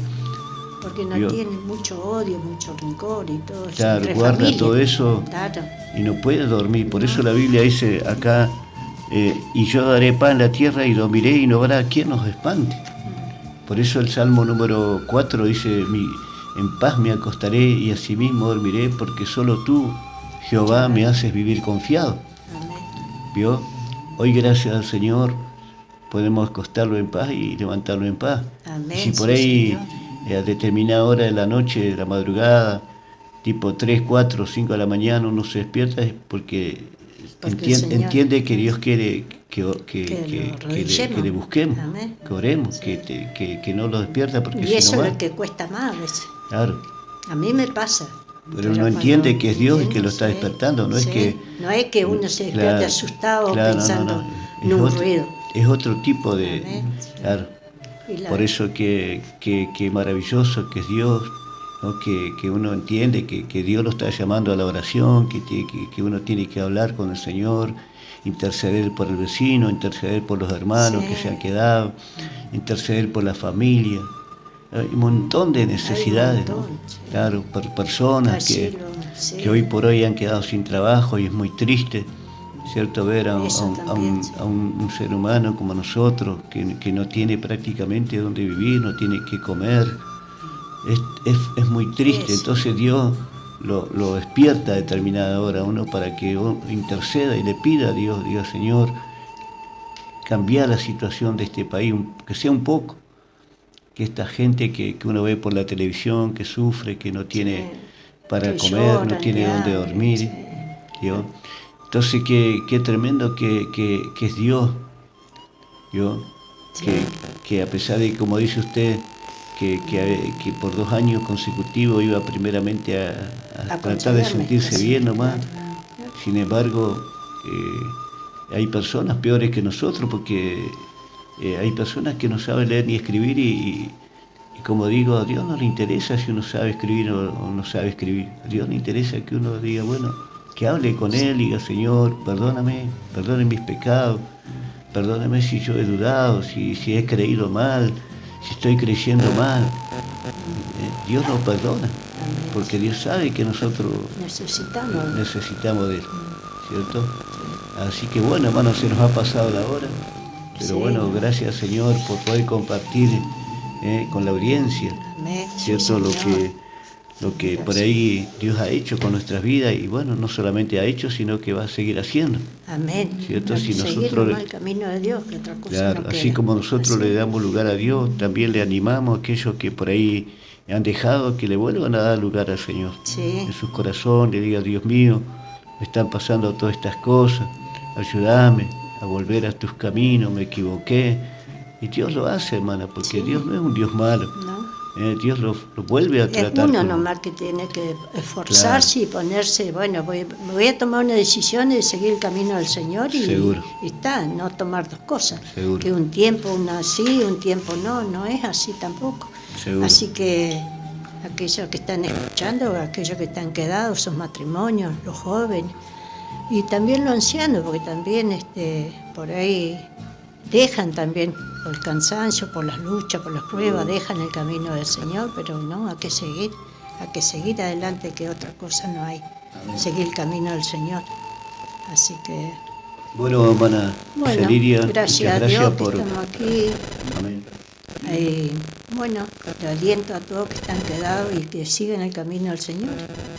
Porque no tienen mucho odio, mucho rencor y todo eso. Claro, guarda familia, todo eso, claro, y no puede dormir. Por eso la Biblia dice acá, y yo daré pan en la tierra y dormiré y no habrá quien nos espante. Por eso el Salmo número 4 dice, en paz me acostaré y asimismo dormiré, porque solo tú, Jehová, me haces vivir confiado. Amén. ¿Vio? Hoy, gracias al Señor, podemos acostarlo en paz y levantarlo en paz. Amén, y si por ahí, sí, a determinada hora de la noche, de la madrugada, tipo 3, 4, 5 de la mañana, uno se despierta, es porque entiende que Dios quiere que le busquemos, amén, que oremos, sí, que no lo despierta porque y eso no es lo que cuesta más a veces. Claro. A mí me pasa. Pero uno entiende que es Dios el que lo está despertando, no, sí, no es que uno se despierte asustado pensando en un ruido. Es otro tipo de... Amén. Claro. Por eso que maravilloso que es Dios, ¿no? Que uno entiende que Dios lo está llamando a la oración, que uno tiene que hablar con el Señor, interceder por el vecino, interceder por los hermanos, sí, que se han quedado, interceder por la familia. Hay un montón de necesidades, ¿no? Sí. Claro, por personas que hoy por hoy han quedado sin trabajo, y es muy triste, ¿cierto?, ver a un ser humano como nosotros que no tiene prácticamente dónde vivir, no tiene qué comer. Es muy triste. Entonces Dios lo despierta a determinada hora uno para que interceda y le pida a Dios, diga, Señor, cambiar la situación de este país, que sea un poco, que esta gente que uno ve por la televisión, que sufre, que no tiene para comer, no tiene dónde dormir, ¿yo? Entonces qué tremendo que es Dios, ¿yo? Sí. Que a pesar de, como dice usted, que por 2 años consecutivos iba primeramente a tratar de sentirse bien nomás, sin embargo hay personas peores que nosotros, porque hay personas que no saben leer ni escribir y como digo, a Dios no le interesa si uno sabe escribir o no sabe escribir. A Dios le interesa que uno diga, bueno, que hable con Él y diga, Señor, perdóname mis pecados, perdóname si yo he dudado, si he creído mal, si estoy creyendo mal. Dios nos perdona, porque Dios sabe que nosotros necesitamos de Él, ¿cierto? Así que bueno, hermano, se nos ha pasado la hora, pero bueno, gracias, Señor, por poder compartir con la audiencia, ¿cierto? Lo que por ahí Dios ha hecho con nuestras vidas, y bueno, no solamente ha hecho, sino que va a seguir haciendo. Amén. ¿Cierto? Si nosotros, el camino de Dios, que otra cosa claro, no así como nosotros le damos lugar a Dios, también le animamos a aquellos que por ahí han dejado, que le vuelvan a dar lugar al Señor. Sí. En sus corazones, le diga, Dios mío, me están pasando todas estas cosas, ayúdame a volver a tus caminos, me equivoqué. Y Dios lo hace, hermana, porque Sí. Dios no es un Dios malo. ¿No? Dios lo vuelve a Es tratar. uno con- nomás que tiene que esforzarse y ponerse, bueno, me voy a tomar una decisión de seguir el camino del Señor y, Seguro. y está, no tomar dos cosas. Seguro. Que un tiempo una sí, un tiempo no es así tampoco. Seguro. Así que aquellos que están escuchando, aquellos que están quedados, sus matrimonios, los jóvenes y también los ancianos, porque también por ahí dejan también por el cansancio, por las luchas, por las pruebas, dejan el camino del Señor, pero no, hay que seguir adelante, que otra cosa no hay, seguir el camino del Señor. Así que, Bueno, hermana bueno, Lidia, gracias a muchas Dios gracias que por... estamos aquí. Amén. Bueno, le aliento a todos que están quedados y que sigan el camino del Señor.